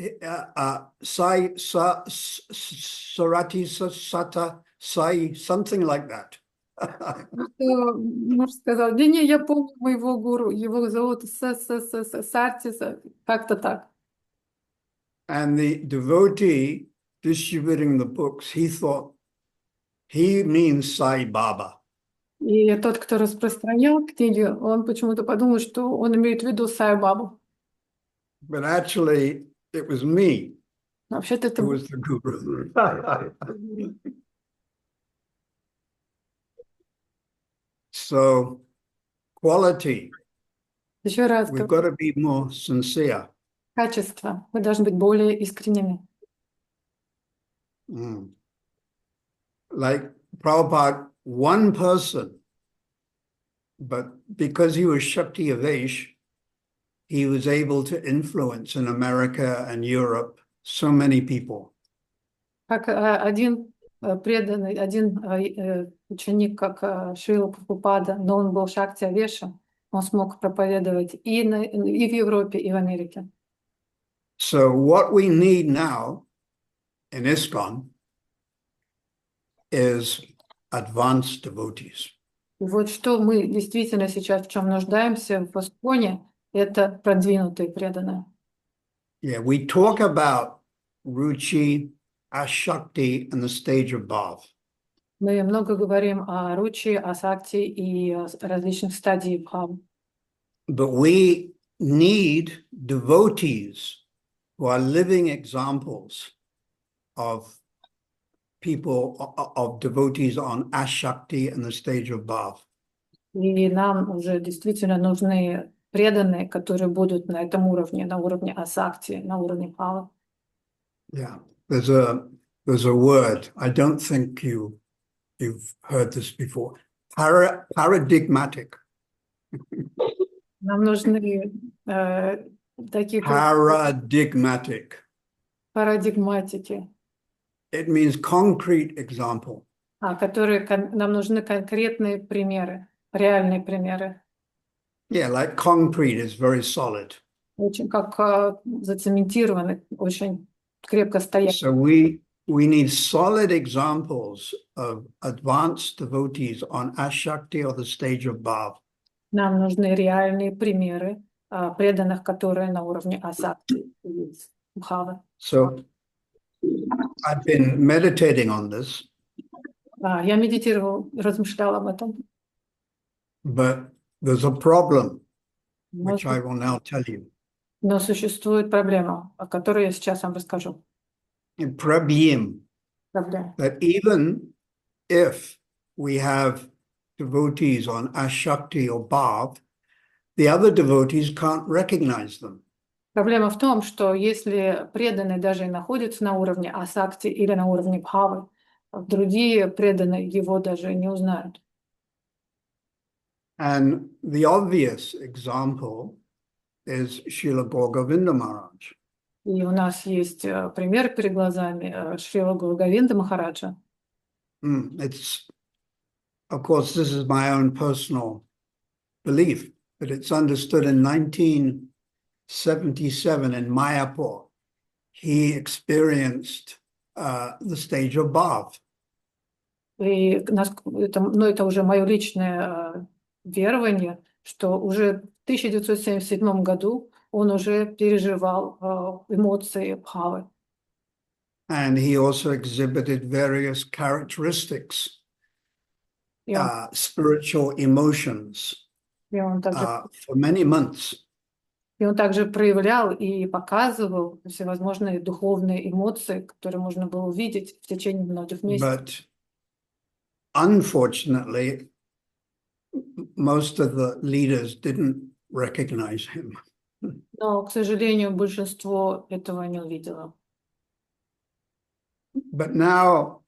Sarathi Sata Sai, something like that." Муж сказал, не, я помню моего гуру, его зовут Сарти, как-то так. And the devotee distributing the books, he thought he means Sai Baba. И тот, кто распространял книги, он почему-то подумал, что он имеет в виду Сай Бабу. But actually, it was me Вообще-то это who был was the guru. So, quality, еще раз we've got to be more sincere. качество. Мы должны быть более искренними. Mm. Like Prabhupada, one person, but because he was Shakti Avesh, he was able to influence in America and Europe so many people. Как один преданный, один ученик, как Шрила Прабхупада, но он был Шакти Авеша, он смог проповедовать и в Европе, и в Америке. So what we need now in ISKCON is advanced devotees. И вот что мы действительно сейчас в чем нуждаемся в Исконе, это продвинутые преданные. Yeah, we talk about Ruchi, Ashakti, and the stage of Bhav. Мы много говорим о Ручи, о Сакти и различных стадиях Бхавы. But we need devotees who are living examples of people, of devotees on Ashakti and the stage of Bhav. И нам уже действительно нужны преданные, которые будут на этом уровне, на уровне Асакти, на уровне Бхавы. Yeah, there's a word. I don't think you've heard this before. Paradigmatic. Нам нужны такие Paradigmatic. парадигматики, It means concrete example. которые нам нужны конкретные примеры, реальные примеры. Yeah, like concrete is very solid. Очень как зацементированы, очень крепко стоят. So we need solid examples of advanced devotees on Ashakti or the stage of Bhav. Нам нужны реальные примеры преданных, которые на уровне Асакти, Бхавы. So I've been meditating on this, Я медитировал, размышлял об этом. but there's a problem, Но, which I will now tell you. но существует проблема, о которой я сейчас вам расскажу. In Prabhyam, Проблема. that even if we have devotees on Ashakti or Bhav, the other devotees can't recognize them. Проблема в том, что если преданный даже и находится на уровне асакти или на уровне бхавы, другие преданные его даже не узнают. And the obvious example is Srila Govinda Maharaj. И у нас есть пример перед глазами Шрила Гуру Говинда Махараджа. It's, of course, this is my own personal belief, but it's understood in 1977 in Mayapur. He experienced the stage of Bhav. И это уже мое личное верование, что уже в 1977 году он уже переживал эмоции бхавы. And he also exhibited various characteristics, spiritual emotions, И он также for many months. И он также проявлял и показывал всевозможные духовные эмоции, которые можно было увидеть в течение многих месяцев. But unfortunately, most of the leaders didn't recognize him. Но, к сожалению, большинство этого не увидело. But now,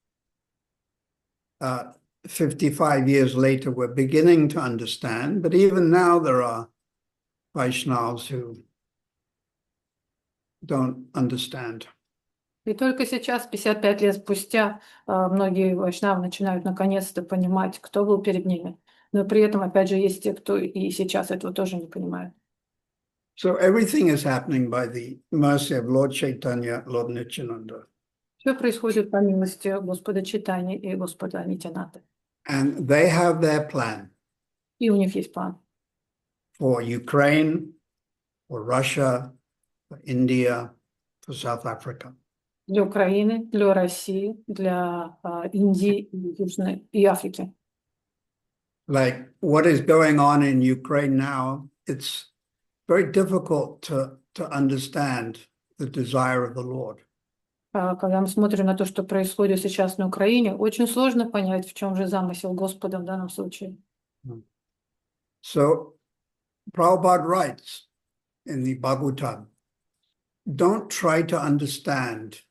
55 years later, we're beginning to understand. But even now, there are Vaishnavas who don't understand. И только сейчас, 55 лет спустя, многие вайшнавы начинают наконец-то понимать, кто был перед ними. Но при этом, опять же, есть те, кто и сейчас этого тоже не понимает. So everything is happening by the mercy of Lord Chaitanya, Lord Nityananda. Все происходит по милости Господа Чайтаньи и Господа Нитянанды. And they have their plan И у них есть план. for Ukraine, for Russia, for India, for South Africa. Для Украины, для России, для Индии, Южной и Африки. Like what is going on in Ukraine now, it's very difficult to understand the desire of the Lord. Когда мы смотрим на то, что происходит сейчас на Украине, очень сложно понять, в чем же замысел Господа в данном случае. So Prabhupada writes in the Bhagavatam, don't try to understand.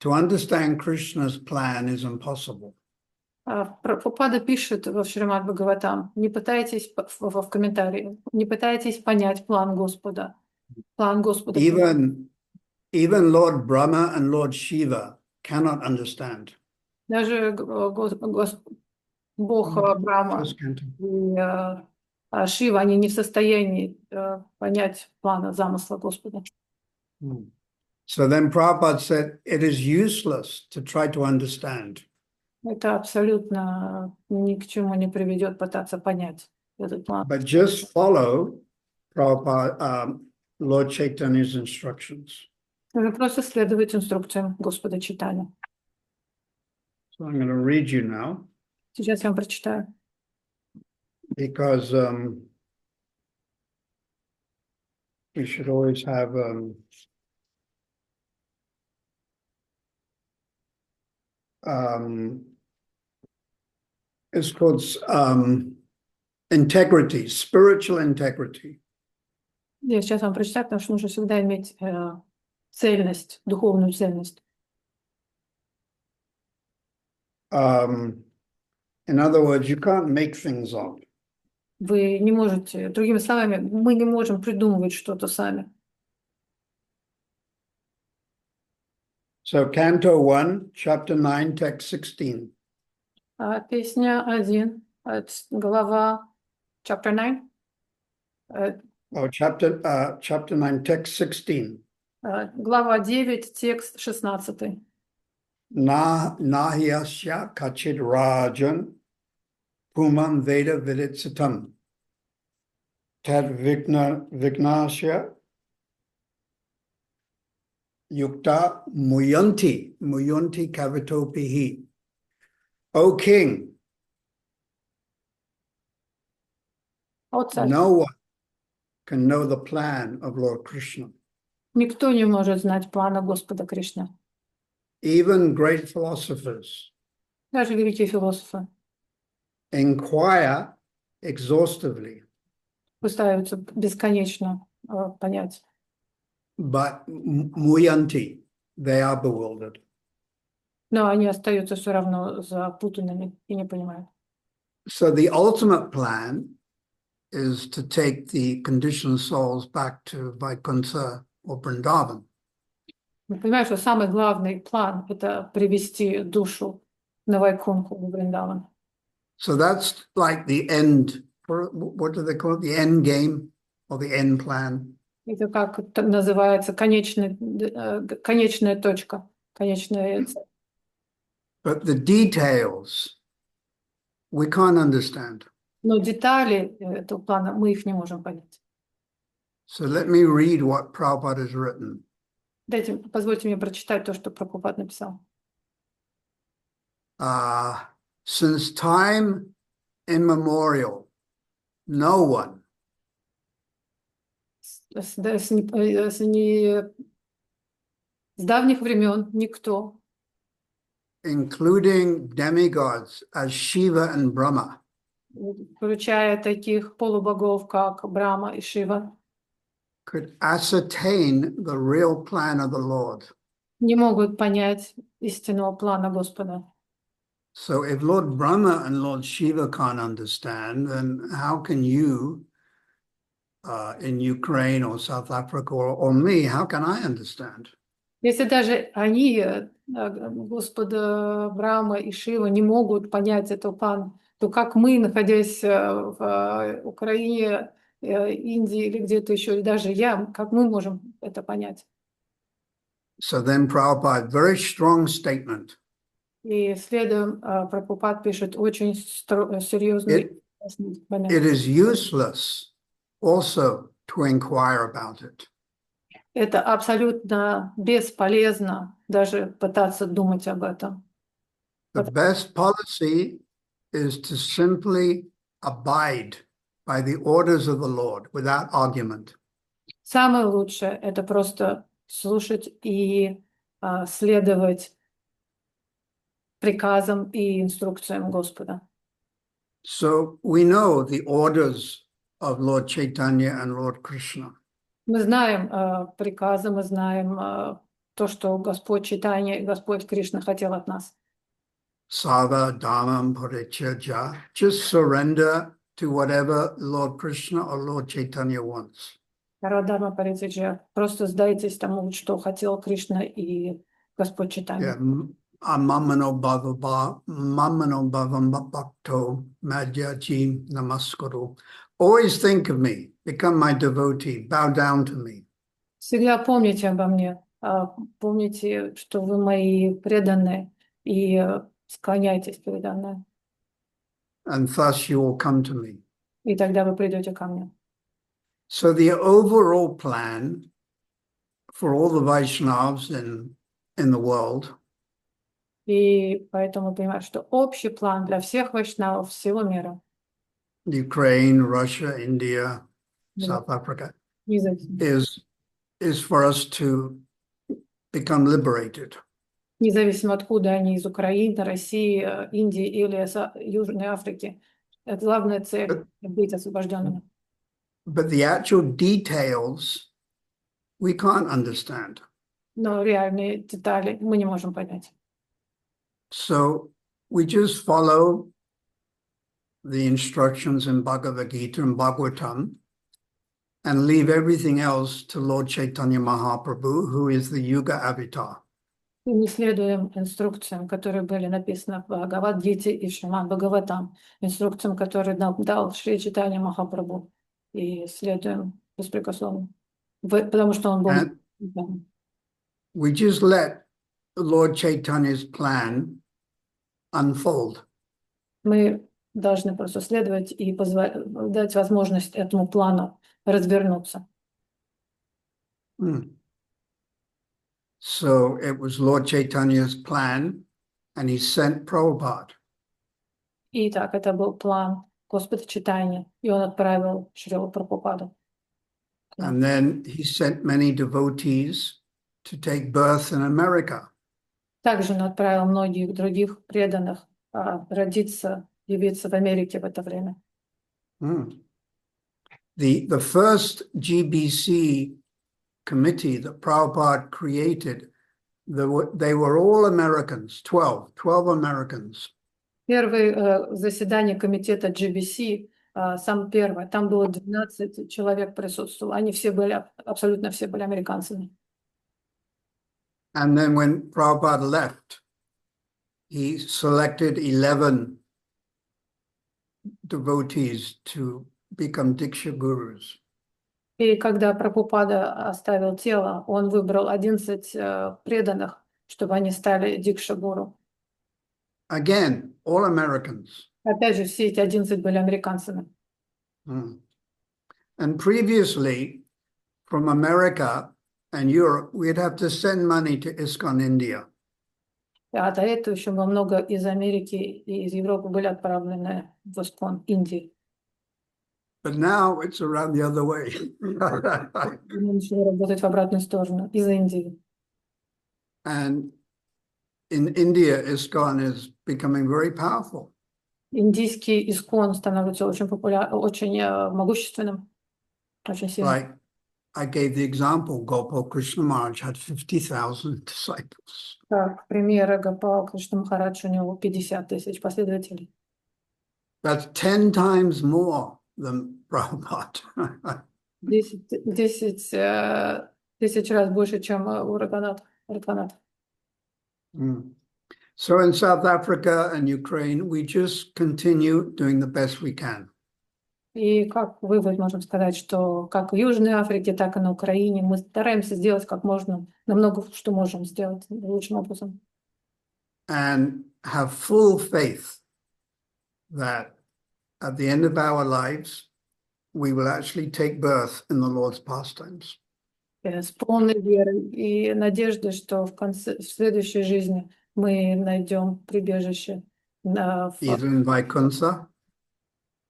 To understand Krishna's plan is impossible. Прабхупада пишет в Шримад Бхагаватам, не пытайтесь в комментарии, не пытайтесь понять план Господа. План Господа. Even Lord Brahma and Lord Shiva cannot understand. Даже Бог Брахма и Шива, они не в состоянии понять плана, замысла Господа. So then Prabhupada said, it is useless to try to understand. Это абсолютно ни к чему не приведет пытаться понять этот план. But just follow Prabhupada, Lord Chaitanya's instructions. Нужно просто следовать инструкциям Господа Чайтаньи. So I'm going to read you now. Сейчас я вам прочитаю. Because we should always have it's called integrity, spiritual integrity. Я сейчас вам прочитаю, потому что нужно всегда иметь цельность, духовную цельность. In other words, you can't make things up. Вы не можете, другими словами, мы не можем придумывать что-то сами. So Canto 1, Chapter 9, Text 16. Песня 1, глава, chapter 9. Chapter 9, Text 16. Глава 9, текст 16. Nahyasya kachid rajan pumam veda viditsitam tad vignasya Yukta muyanti kavito pihi. O king, О царь, no one can know the plan of Lord Krishna. никто не может знать плана Господа Кришны. Even great philosophers Даже великие философы inquire exhaustively, пытаются бесконечно понять. but muyanti, they are bewildered. Но они остаются все равно запутанными и не понимают. So the ultimate plan is to take the conditioned souls back to Vaikuntha or Vrindavan. Мы понимаем, что самый главный план – это привести душу на Вайкунху, в Вриндаван. So that's like the end, what do they call it? The end game or the end plan. Это как это называется конечная точка, конечная цель. But the details we can't understand. Но детали этого плана мы их не можем понять. So let me read what Prabhupada has written. Позвольте мне прочитать то, что Прабхупад написал. Since time immemorial, no one С давних времен никто, including demigods as Shiva and Brahma, включая таких полубогов, как Брахма и Шива, could ascertain the real plan of the Lord. не могут понять истинного плана Господа. So if Lord Brahma and Lord Shiva can't understand, then how can you in Ukraine or South Africa or me, how can I understand? Если даже они, Господа Брахма и Шива, не могут понять этот план, то как мы, находясь в Украине, Индии или где-то еще, или даже я, как мы можем это понять? So then Prabhupada, very strong statement. И следом Прабхупад пишет очень серьезный момент. It is useless also to inquire about it. Это абсолютно бесполезно даже пытаться думать об этом. The best policy is to simply abide by the orders of the Lord without argument. Самое лучшее – это просто слушать и следовать приказам и инструкциям Господа. So we know the orders of Lord Chaitanya and Lord Krishna. Мы знаем приказы, мы знаем то, что Господь Чайтанья и Господь Кришна хотел от нас. Sava Dhammam Parityajya, just surrender to whatever Lord Krishna or Lord Chaitanya wants. Радхарма Паритяджа, просто сдайтесь тому, что хотел Кришна и Господь Чайтанья. Mamano bhavam bhakto madhyachi namaskuru. Always think of me, become my devotee, bow down to me. Всегда помните обо мне, помните, что вы мои преданные, и склоняйтесь передо мной. And thus you will come to me. И тогда вы придете ко мне. So the overall plan for all the Vaishnavas in the world И поэтому понимаю, что общий план для всех вайшнавов всего мира, Ukraine, Russia, India, South Africa, is for us to become liberated. Независимо откуда они, из Украины, России, Индии или Южной Африки. Это главная цель — быть освобожденными. But the actual details we can't understand. Но реальные детали мы не можем понять. So we just follow the instructions in Bhagavad Gita and Bhagavatam and leave everything else to Lord Chaitanya Mahaprabhu, who is the Yuga Avatar. И не следуем инструкциям, которые были написаны в Бхагавад-гите и Шримад Бхагаватам, инструкциям, которые нам дал Шри Чайтанья Махапрабху, и следуем беспрекословно, потому что он был. We just let Lord Chaitanya's plan unfold. Мы должны просто следовать и дать возможность этому плану развернуться. So it was Lord Chaitanya's plan, and he sent Prabhupada. Итак, это был план Господа Чайтаньи, и он отправил Шрилу Прабхупаду. And then he sent many devotees to take birth in America. Также он отправил многих других преданных родиться, явиться в Америке в это время. The first GBC committee that Prabhupada created, they were all Americans, 12 Americans. Первое заседание комитета GBC, самое первое, там было 12 человек присутствовало. Они все были, абсолютно все были американцами. And then when Prabhupada left, he selected 11 devotees to become Diksha Gurus. И когда Прабхупада оставил тело, он выбрал 11 преданных, чтобы они стали Дикша-гуру. Again, all Americans. Опять же, все эти 11 были американцами. And previously, from America and Europe, we'd have to send money to ISKCON India. А до этого еще много из Америки и из Европы были отправлены в ISKCON Индии. But now it's around the other way. Мы начали работать в обратную сторону, из Индии. And in India, ISKCON is becoming very powerful. Индийский ISKCON становится очень популярным, очень могущественным, очень сильным. Like I gave the example, Gopal Krishna Maharaj had 50,000 disciples. Как пример, Гопал Кришна Махарадж, у него 50 тысяч последователей. That's 10 times more than Prabhupada. 10 тысяч раз больше, чем у Рагханата. So in South Africa and Ukraine, we just continue doing the best we can. И как вывод можем сказать, что как в Южной Африке, так и на Украине мы стараемся сделать как можно, намного, что можем сделать лучшим образом. And have full faith that at the end of our lives, we will actually take birth in the Lord's pastimes. С полной верой и надеждой, что в следующей жизни мы найдем прибежище в Either in Vaikuntha,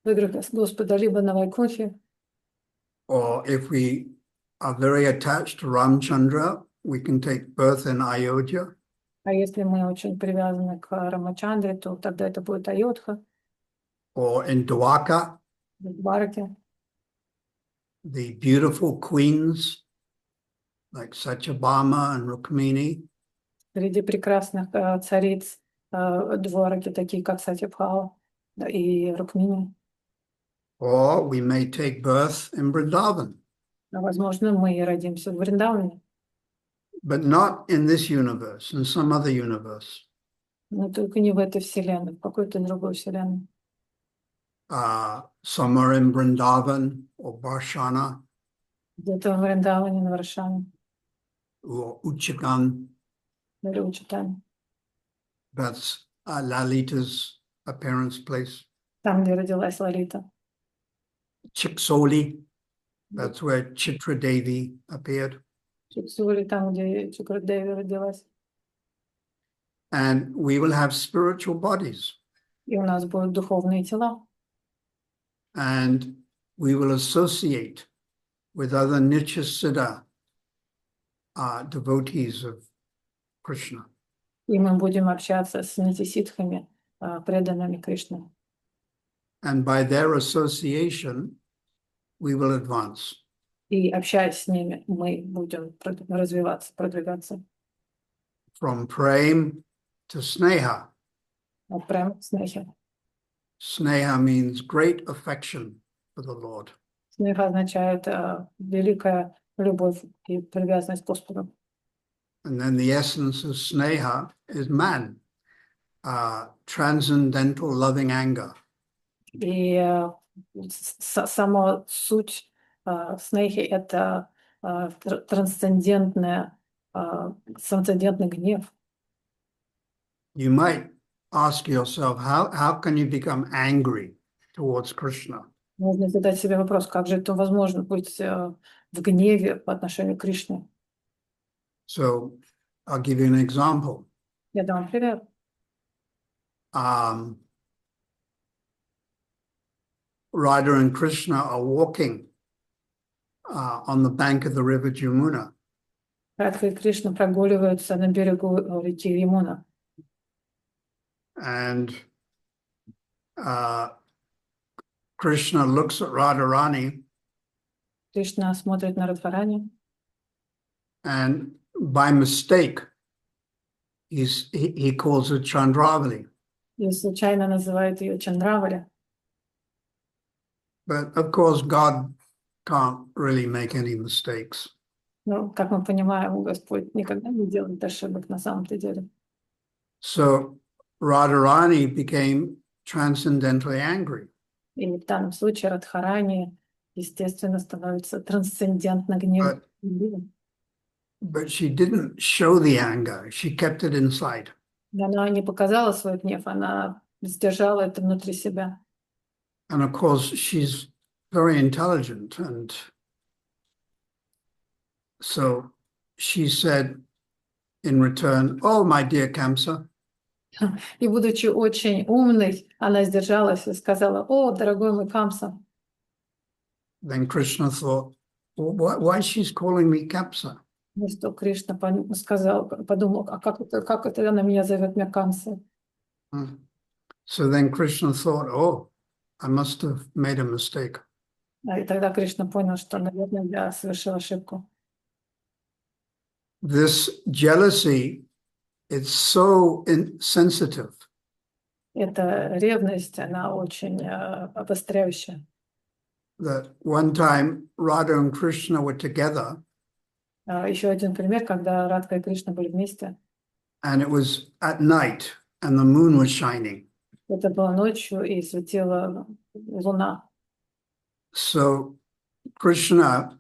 играх Господа, либо на Вайкунхе. or if we are very attached to Ramchandra, we can take birth in Ayodhya. А если мы очень привязаны к Рамачандре, то тогда это будет Айодха, Or in Dwarka, в Двараке. the beautiful queens like Satyabhama and Rukmini, Среди прекрасных цариц Двараки, такие как Сатябхава и Рукмини. or we may take birth in Vrindavan, Возможно, мы и родимся в Вриндаване, but not in this universe, in some other universe. но только не в этой вселенной, в какой-то другой вселенной. Somewhere in Vrindavan or Barshana Где-то в Вриндаване, на Варшане, or Uchikan, или Учитане. that's Lalita's appearance place. Там, где родилась Лалита. Chiksoli, that's where Chitra Devi appeared. Чиксули, там, где Чикрадеви родилась. And we will have spiritual bodies. И у нас будут духовные тела. And we will associate with other Nityasiddha devotees of Krishna. И мы будем общаться с нитисидхами, преданными Кришны. And by their association, we will advance. И общаясь с ними, мы будем развиваться, продвигаться. From prem to sneha. Вот прям снехи. Sneha means great affection for the Lord. Снеха означает великая любовь и привязанность к Господу. And then the essence of sneha is man, transcendental loving anger. И сама суть снехи — это трансцендентный гнев. You might ask yourself, how can you become angry towards Krishna? Можно задать себе вопрос, как же это возможно быть в гневе по отношению к Кришне. So I'll give you an example. Я дам пример. Radha and Krishna are walking on the bank of the river Jamuna. Радха и Кришна прогуливаются на берегу реки Ямуна. And Krishna looks at Radharani, Кришна смотрит на Радхарани, and by mistake, he calls her Chandravali. и случайно называет ее Чандравали. But of course, God can't really make any mistakes. Ну, как мы понимаем, Господь никогда не делает ошибок на самом-то деле. So Radharani became transcendently angry. И в данном случае Радхарани, естественно, становится трансцендентно гневным. But she didn't show the anger. She kept it inside. Она не показала свой гнев, она сдержала это внутри себя. And of course, she's very intelligent. And so she said in return, "Oh, my dear Kamsa." И, будучи очень умной, она сдержалась и сказала: «О, дорогой мой Камса». Then Krishna thought, well, why she's calling me Kamsa? Ну что, Кришна подумал, а как это она меня зовет меня Камсой? So then Krishna thought, oh, I must have made a mistake. И тогда Кришна понял, что, наверное, я совершил ошибку. This jealousy, it's so insensitive. Эта ревность, она очень обостряющая. That one time Radha and Krishna were together. Еще один пример, когда Радха и Кришна были вместе. And it was at night, and the moon was shining. Это было ночью, и светила луна. So Krishna,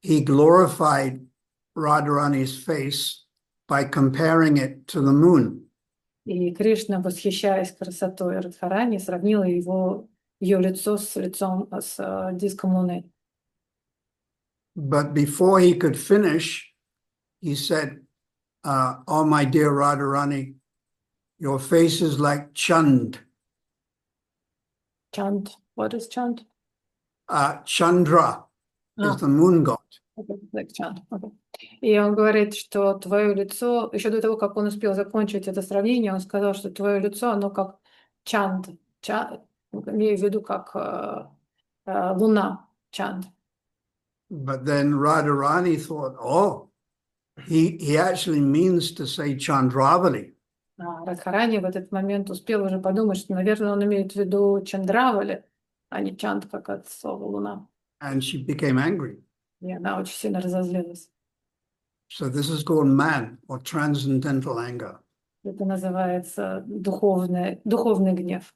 he glorified Radharani's face by comparing it to the moon. И Кришна, восхищаясь красотой Радхарани, сравнила ее лицо с лицом, с диском луны. But before he could finish, he said, oh, my dear Radharani, your face is like Chand. Chand. What is Chand? Chandra is the moon god. Okay, like Chand. Okay. И он говорит, что твое лицо, еще до того, как он успел закончить это сравнение, он сказал, что твое лицо, оно как Чанд. Имею в виду как луна, Чанд. But then Radharani thought, oh, he actually means to say Chandravali. Радхарани в этот момент успел уже подумать, что, наверное, он имеет в виду Чандравали, а не Чанд, как от слова луна. And she became angry. И она очень сильно разозлилась. So this is called man, or transcendental anger. Это называется духовный гнев.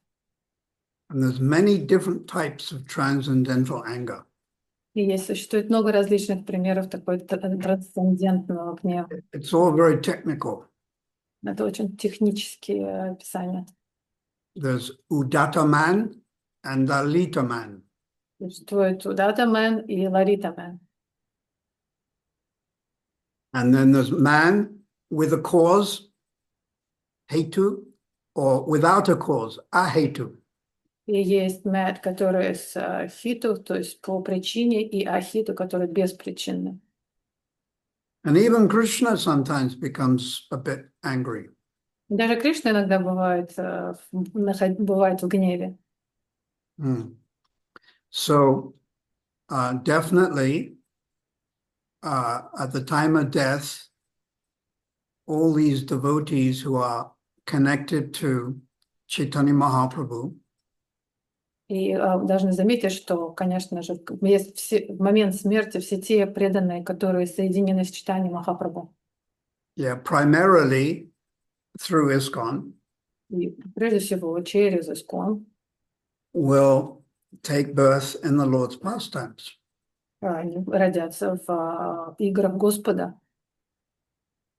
And there's many different types of transcendental anger. И существует много различных примеров такой трансцендентного гнева. It's all very technical. Это очень технические описания. There's Udatta man and Lalita man. Существует Удата Мэн и Ларита Мэн. And then there's man with a cause, hetu, or without a cause, ahetu. И есть Мэн, который с хиту, то есть по причине, и ахиту, который беспричинный. And even Krishna sometimes becomes a bit angry. Даже Кришна иногда бывает в гневе. So definitely at the time of death, all these devotees who are connected to Chaitanya Mahaprabhu, И должны заметить, что, конечно же, в момент смерти все те преданные, которые соединены с читанием Махапрабху. Primarily through ISKCON, И прежде всего через ISKCON will take birth in the Lord's pastimes. они родятся в играх Господа.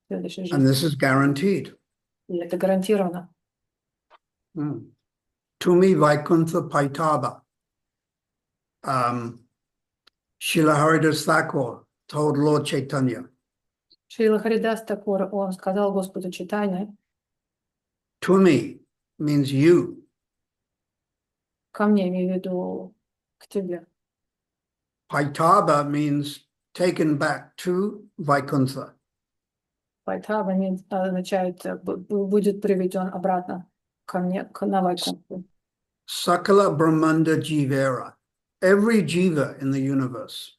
And this is guaranteed. И это гарантировано. Tumi Vaikuntha Paitaba. Srila Haridas Thakur told Lord Chaitanya. Шрила Харидас Такур, он сказал Господу Чайтанье, Tumi means you. ко мне, имею в виду к тебе. Paitaba means taken back to Vaikuntha. Партха означает, будет приведен обратно ко мне, на Вайкунтху. Sakala Brahmanda Jivera. Every jiva in the universe.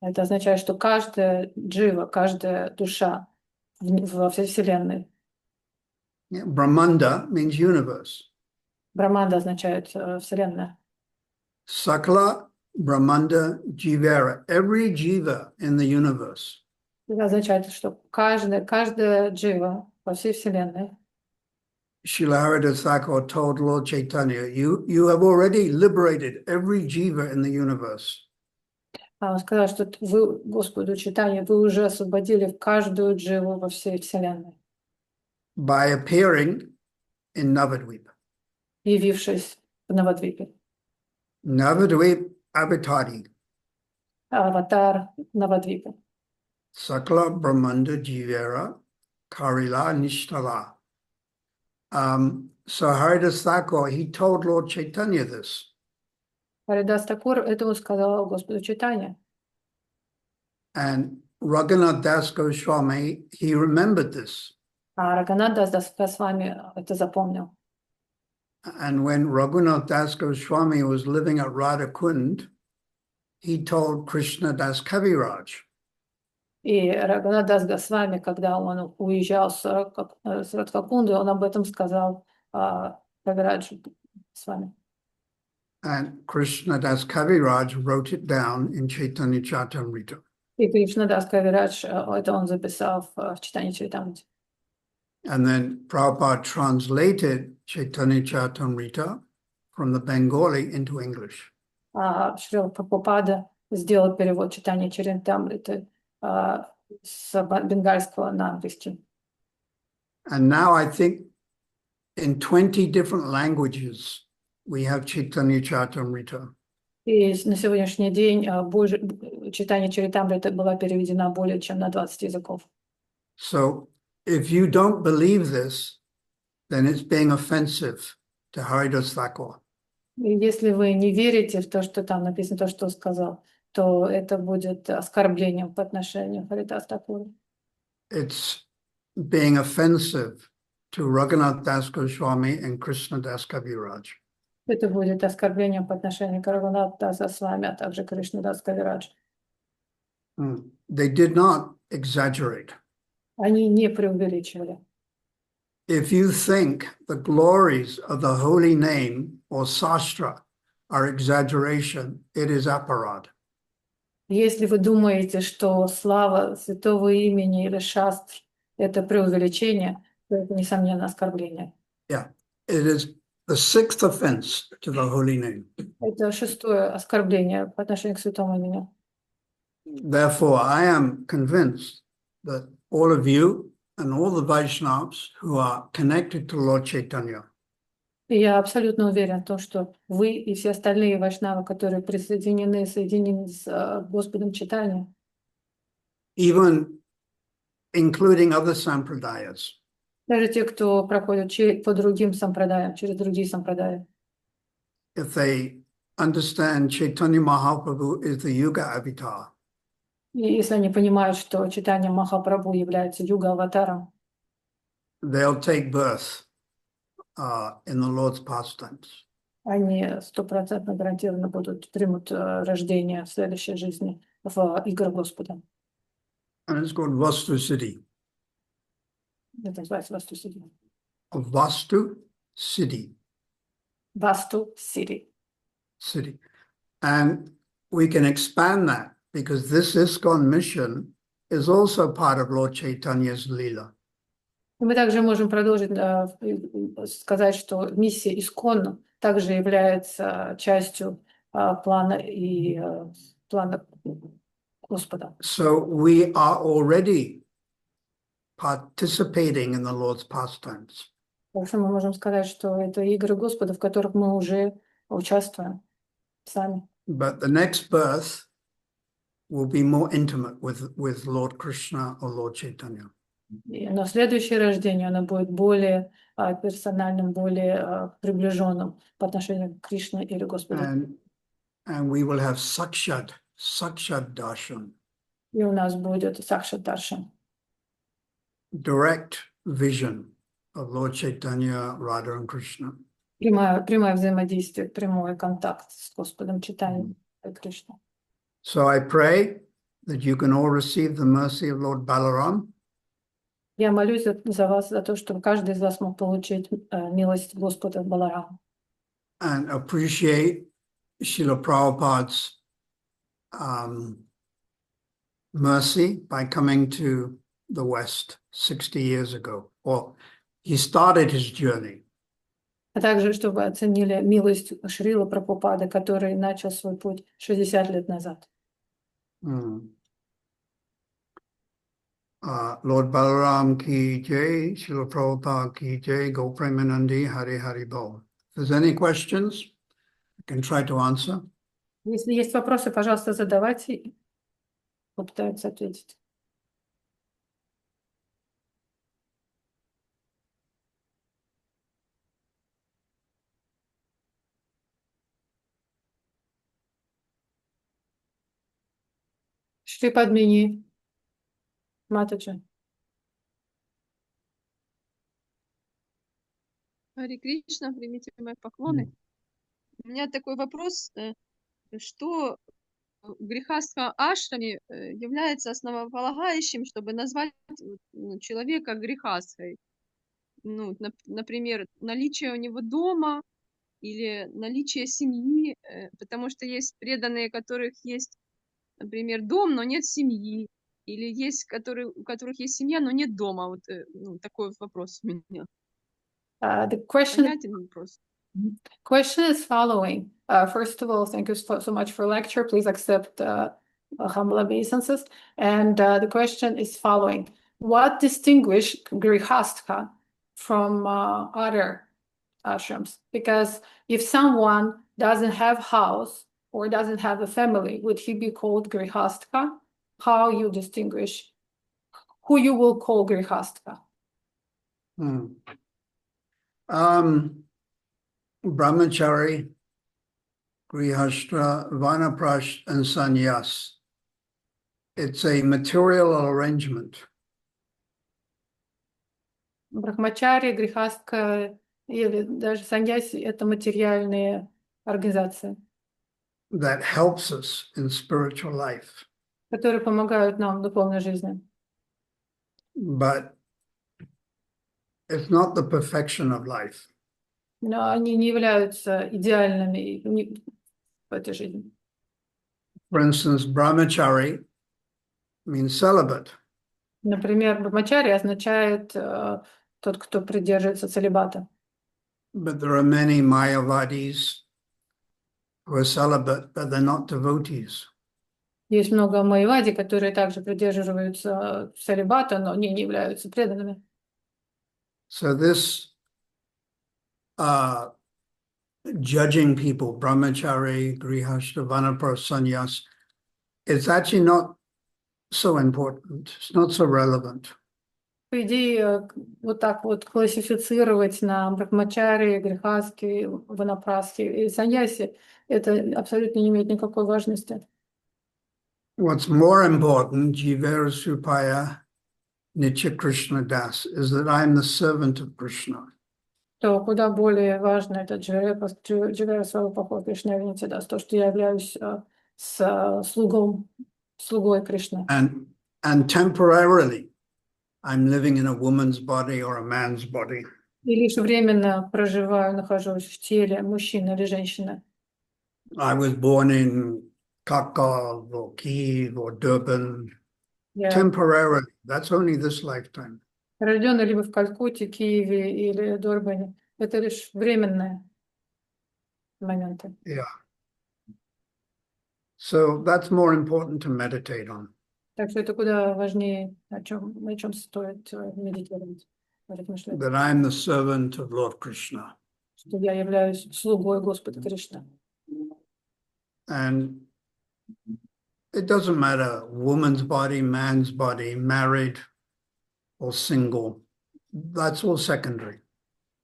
Это означает, что каждая джива, каждая душа во всей Вселенной. Yeah, Brahmanda means universe. Браманда означает Вселенная. Sakala Brahmanda Jivera. Every jiva in the universe. Это означает, что каждая джива во всей Вселенной. Srila Haridas Thakur told Lord Chaitanya, you have already liberated every jiva in the universe. Он сказал, что вы, Господу Чайтанье, вы уже освободили каждую дживу во всей Вселенной, By appearing in Navadvip. явившись в Навадвипе. Navadvip Avatari. Аватар Навадвипа. Sakala Brahmanda Jivera Karila Nishtala. So Haridas Thakur, he told Lord Chaitanya this. Харидас Такур это сказал Господу Чайтанье. And Raghunath Das Goswami, he remembered this. А Рагхунат Дас Госвами это запомнил. And when Raghunath Das Goswami was living at Radhakund, he told Krishna Das Kaviraj. И Рагхунат Дас Госвами, когда он уезжал с Радхакунды, он об этом сказал Кавираджу с вами. And Krishna Das Kaviraj wrote it down in Chaitanya Charitamrita. И Кришна Дас Кавирадж, это он записал в читании Чаритамрити. And then Prabhupada translated Chaitanya Charitamrita from the Bengali into English. Шрила Прабхупада сделал перевод читания Чаритамриты с бенгальского на английский. And now I think in 20 different languages we have Chaitanya Charitamrita. И на сегодняшний день читание Чаритамриты было переведено более чем на 20 языков. So if you don't believe this, then it's being offensive to Haridas Thakur. И если вы не верите в то, что там написано, то, что он сказал, то это будет оскорблением по отношению к Харидас Такуру. It's being offensive to Raghunath Das Goswami and Krishna Das Kaviraj. Это будет оскорблением по отношению к Рагхунату Даса Госвами, а также Кришна Дас Кавирадж. They did not exaggerate. Они не преувеличивали. If you think the glories of the holy name or sastra are exaggeration, it is aparad. Если вы думаете, что слава святого имени или шастр – это преувеличение, то это, несомненно, оскорбление. Yeah, it is the sixth offense to the holy name. Это шестое оскорбление по отношению к святому имени. Therefore, I am convinced that all of you and all the Vaishnavas who are connected to Lord Chaitanya, И я абсолютно уверен в том, что вы и все остальные вайшнавы, которые соединены с Господом Чайтаньей, even including other sampradayas, даже те, кто проходит по другим сампрадаям, через другие сампрадаи, if they understand Chaitanya Mahaprabhu is the Yuga Avatar, и если они понимают, что Чайтанья Махапрабху является юга-аватаром, they'll take birth in the Lord's pastimes. они 100% гарантированно примут рождение в следующей жизни в играх Господа. And it's called Vastu Siddhi. Это называется Васту Сири. Vastu Siddhi. Васту Сири. Siddhi. And we can expand that because this ISKCON mission is also part of Lord Chaitanya's Leela. И мы также можем продолжить сказать, что миссия Исконна также является частью плана Господа. So we are already participating in the Lord's pastimes. Так что мы можем сказать, что это игры Господа, в которых мы уже участвуем сами. But the next birth will be more intimate with Lord Krishna or Lord Chaitanya. Но следующее рождение, оно будет более персональным, более приближенным по отношению к Кришне или Господу. And we will have Sakshat Darshan. И у нас будет Сакшат Даршан. Direct vision of Lord Chaitanya, Radha and Krishna. Прямое взаимодействие, прямой контакт с Господом Чайтаньей и Кришной. So I pray that you can all receive the mercy of Lord Balaram. Я молюсь за вас, за то, чтобы каждый из вас мог получить милость Господа Баларама. And appreciate Srila Prabhupada's mercy by coming to the West 60 years ago. Or he started his journey. А также, чтобы оценили милость Шрилы Прабхупады, который начал свой путь 60 лет назад. Lord Balaram ki jai, Srila Prabhupada ki jai, Go Premanandi, Hari Hari Bol. If there's any questions, I can try to answer. Если есть вопросы, пожалуйста, задавайте. Попытаются ответить. Шри Падмини, Матаджи. Харе Кришна, примите мои поклоны. У меня такой вопрос, что в грехастха ашраме является основополагающим, чтобы назвать человека грехастхой? Ну, например, наличие у него дома или наличие семьи, потому что есть преданные, у которых есть, например, дом, но нет семьи, или есть, у которых есть семья, но нет дома. Вот такой вопрос у меня. The question is following. First of all, thank you so much for lecture. Please accept humble obeisances. And the question is following. What distinguishes Grihastha from other ashrams? Because if someone doesn't have house or doesn't have a family, would he be called Grihastha? How you distinguish who you will call Grihastha? Brahmachari, Grihastha, Vanaprash, and Sannyas. It's a material arrangement. Брахмачари, Грихастха или даже саньяси — это материальные организации, that helps us in spiritual life. Которые помогают нам в духовной жизни. But it's not the perfection of life. Но они не являются идеальными в этой жизни. For instance, brahmachari means celibate. Например, брахмачари означает тот, кто придерживается целибата. But there are many Mayavadis who are celibate, but they're not devotees. Есть много майявади, которые также придерживаются целибата, но не являются преданными. So this judging people, brahmachari, grihastha, vanaprastha, sannyas, it's actually not so important. It's not so relevant. По идее, вот так вот классифицировать на брахмачари, грихастхи, ванапрастхи и саньяси, это абсолютно не имеет никакой важности. What's more important, Jivera Supaya Nitya Krishna Das, is that I'm the servant of Krishna. То куда более важно это Дживера Сварупахо Кришна Нитьядас, то, что я являюсь слугой Кришны. And temporarily, I'm living in a woman's body or a man's body. И лишь временно нахожусь в теле мужчины или женщины. I was born in Kharkov or Kiev or Durban. Temporarily, that's only this lifetime. Рожденный либо в Калькутте, Киеве или Дурбане. Это лишь временные моменты. Yeah. So that's more important to meditate on. Так что это куда важнее, на чем стоит медитировать, размышлять. That I'm the servant of Lord Krishna. Что я являюсь слугой Господа Кришны. And it doesn't matter, woman's body, man's body, married or single. That's all secondary.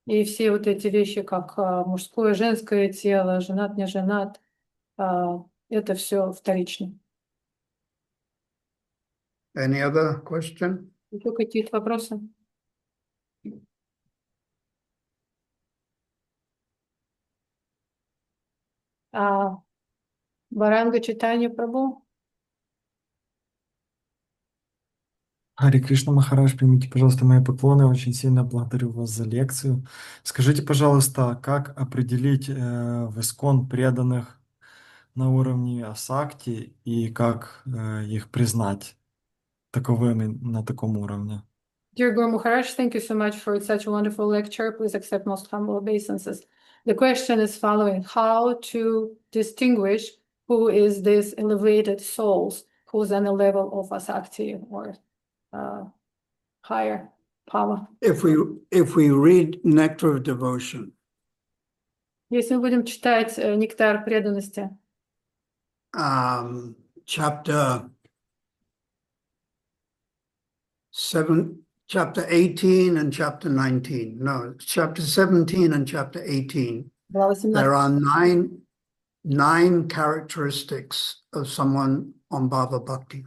И все вот эти вещи, как мужское, женское тело, женат, не женат, это все вторично. Any other question? Еще какие-то вопросы? Варанга читание Прабху? Харе Кришна Махарадж, примите, пожалуйста, мои поклоны. Очень сильно благодарю вас за лекцию. Скажите, пожалуйста, как определить в ИСККОН преданных на уровне асакти и как их признать таковыми на таком уровне? Dear Guru Maharaj, thank you so much for such a wonderful lecture. Please accept most humble obeisances. The question is following: how to distinguish who is this elevated souls who's on the level of asakti or higher power? If we read Nectar of Devotion, Если мы будем читать нектар преданности, chapter 18 and chapter 19. No, chapter 17 and chapter 18. There are nine characteristics of someone on Bhava Bhakti.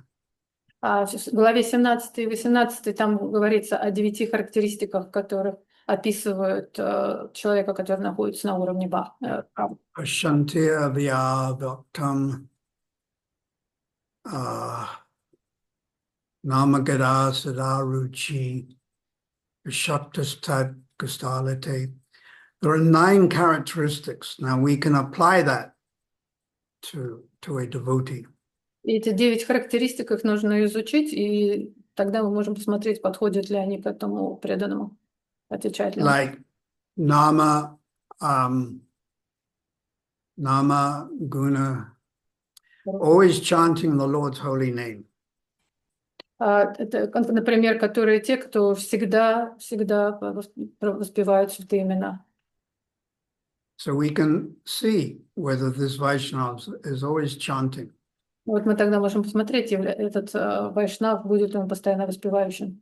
В главе 17 и 18 там говорится о 9 характеристиках, которые описывают человека, который находится на уровне Бхакти. Ashantiya Vyavaktam Namagada Sadaruchi Shaktastat Gustalite. There are 9 characteristics. Now we can apply that to a devotee. И эти 9 характеристик их нужно изучить, и тогда мы можем посмотреть, подходят ли они к этому преданному, отвечают ли. Like Nama, Guna, always chanting the Lord's holy name. Это, например, которые те, кто всегда воспевают святые имена. So we can see whether this Vaishnava is always chanting. Вот мы тогда можем посмотреть, этот вайшнав будет он постоянно воспевающим.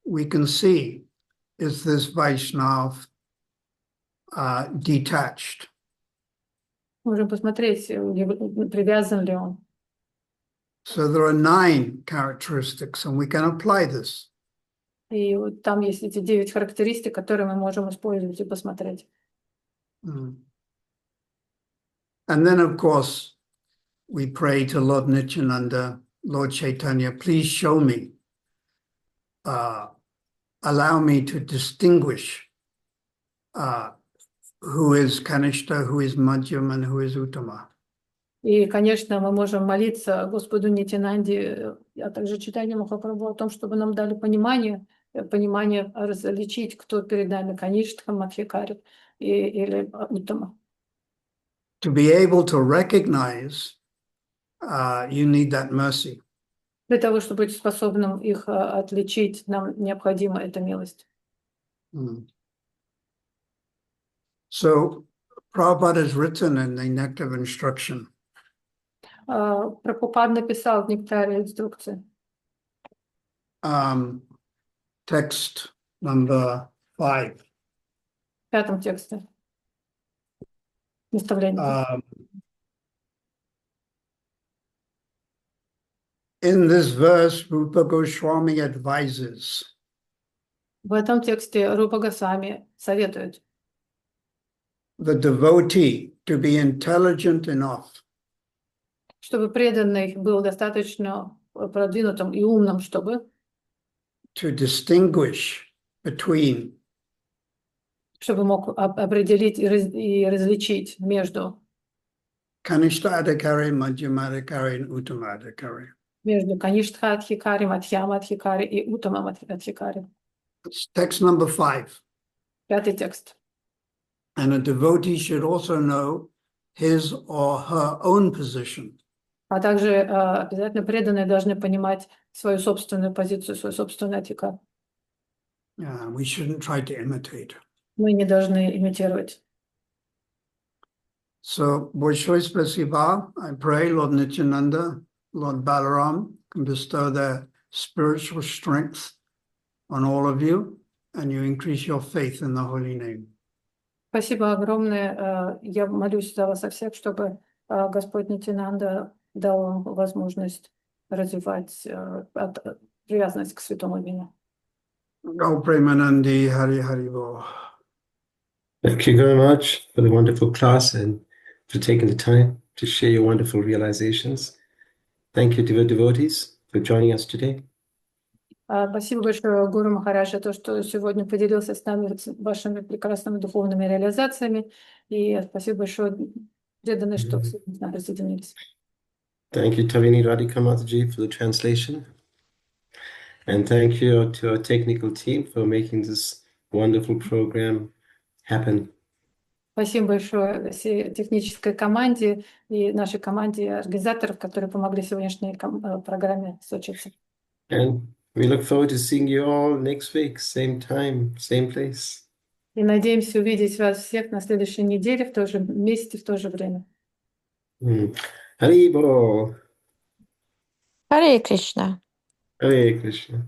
We can see, is this Vaishnava detached? Можем посмотреть, привязан ли он. So there are 9 characteristics, and we can apply this. И вот там есть эти 9 характеристик, которые мы можем использовать и посмотреть. And then, of course, we pray to Lord Nityananda, Lord Chaitanya, please show me, allow me to distinguish who is Kanishta, who is Madhyam, and who is Uttama. И, конечно, мы можем молиться Господу Нитянанде, а также читанию Махапрабху о том, чтобы нам дали понимание различить, кто перед нами, Каништха, Мадхикари или Уттама. To be able to recognize, you need that mercy. Для того, чтобы быть способным их отличить, нам необходима эта милость. So, Prabhupada has written in the Nectar of Instruction. Прабхупад написал в нектаре инструкции. Text number 5. В 5 тексте. Наставление. In this verse, Rupa Goswami advises. В этом тексте Рупа Госвами советует. The devotee to be intelligent enough. Чтобы преданный был достаточно продвинутым и умным, чтобы to distinguish between чтобы мог определить и различить между Kanishta Adhikari, Madhyama Adhikari, and Uttama Adhikari. Между Каништха Адхикари, Мадхьяма Адхикари и Уттама Адхикари. Text number 5. 5 текст. And a devotee should also know his or her own position. А также обязательно преданные должны понимать свою собственную позицию, свой собственный адхикар. We shouldn't try to imitate. Мы не должны имитировать. So, Большое спасибо. I pray Lord Nityananda, Lord Balaram can bestow their spiritual strength on all of you, and you increase your faith in the holy name. Спасибо огромное. Я молюсь за вас всех, чтобы Господь Нитянанда дал вам возможность развивать привязанность к святому имени. Go Premanandi, Hari Hari Bo. Thank you very much for the wonderful class and for taking the time to share your wonderful realizations. Thank you, dear devotees, for joining us today. Спасибо большое, Гуру Махарадж, за то, что сегодня поделился с нами вашими прекрасными духовными реализациями. И спасибо большое, преданные, что сегодня к нам присоединились. Thank you, Tarini Radhika Mataji, for the translation. And thank you to our technical team for making this wonderful program happen. Спасибо большое всей технической команде и нашей команде организаторов, которые помогли сегодняшней программе случиться. And we look forward to seeing you all next week, same time, same place. И надеемся увидеть вас всех на следующей неделе в том же месте, в то же время. Hari Bol. Hare Krishna. Hare Krishna.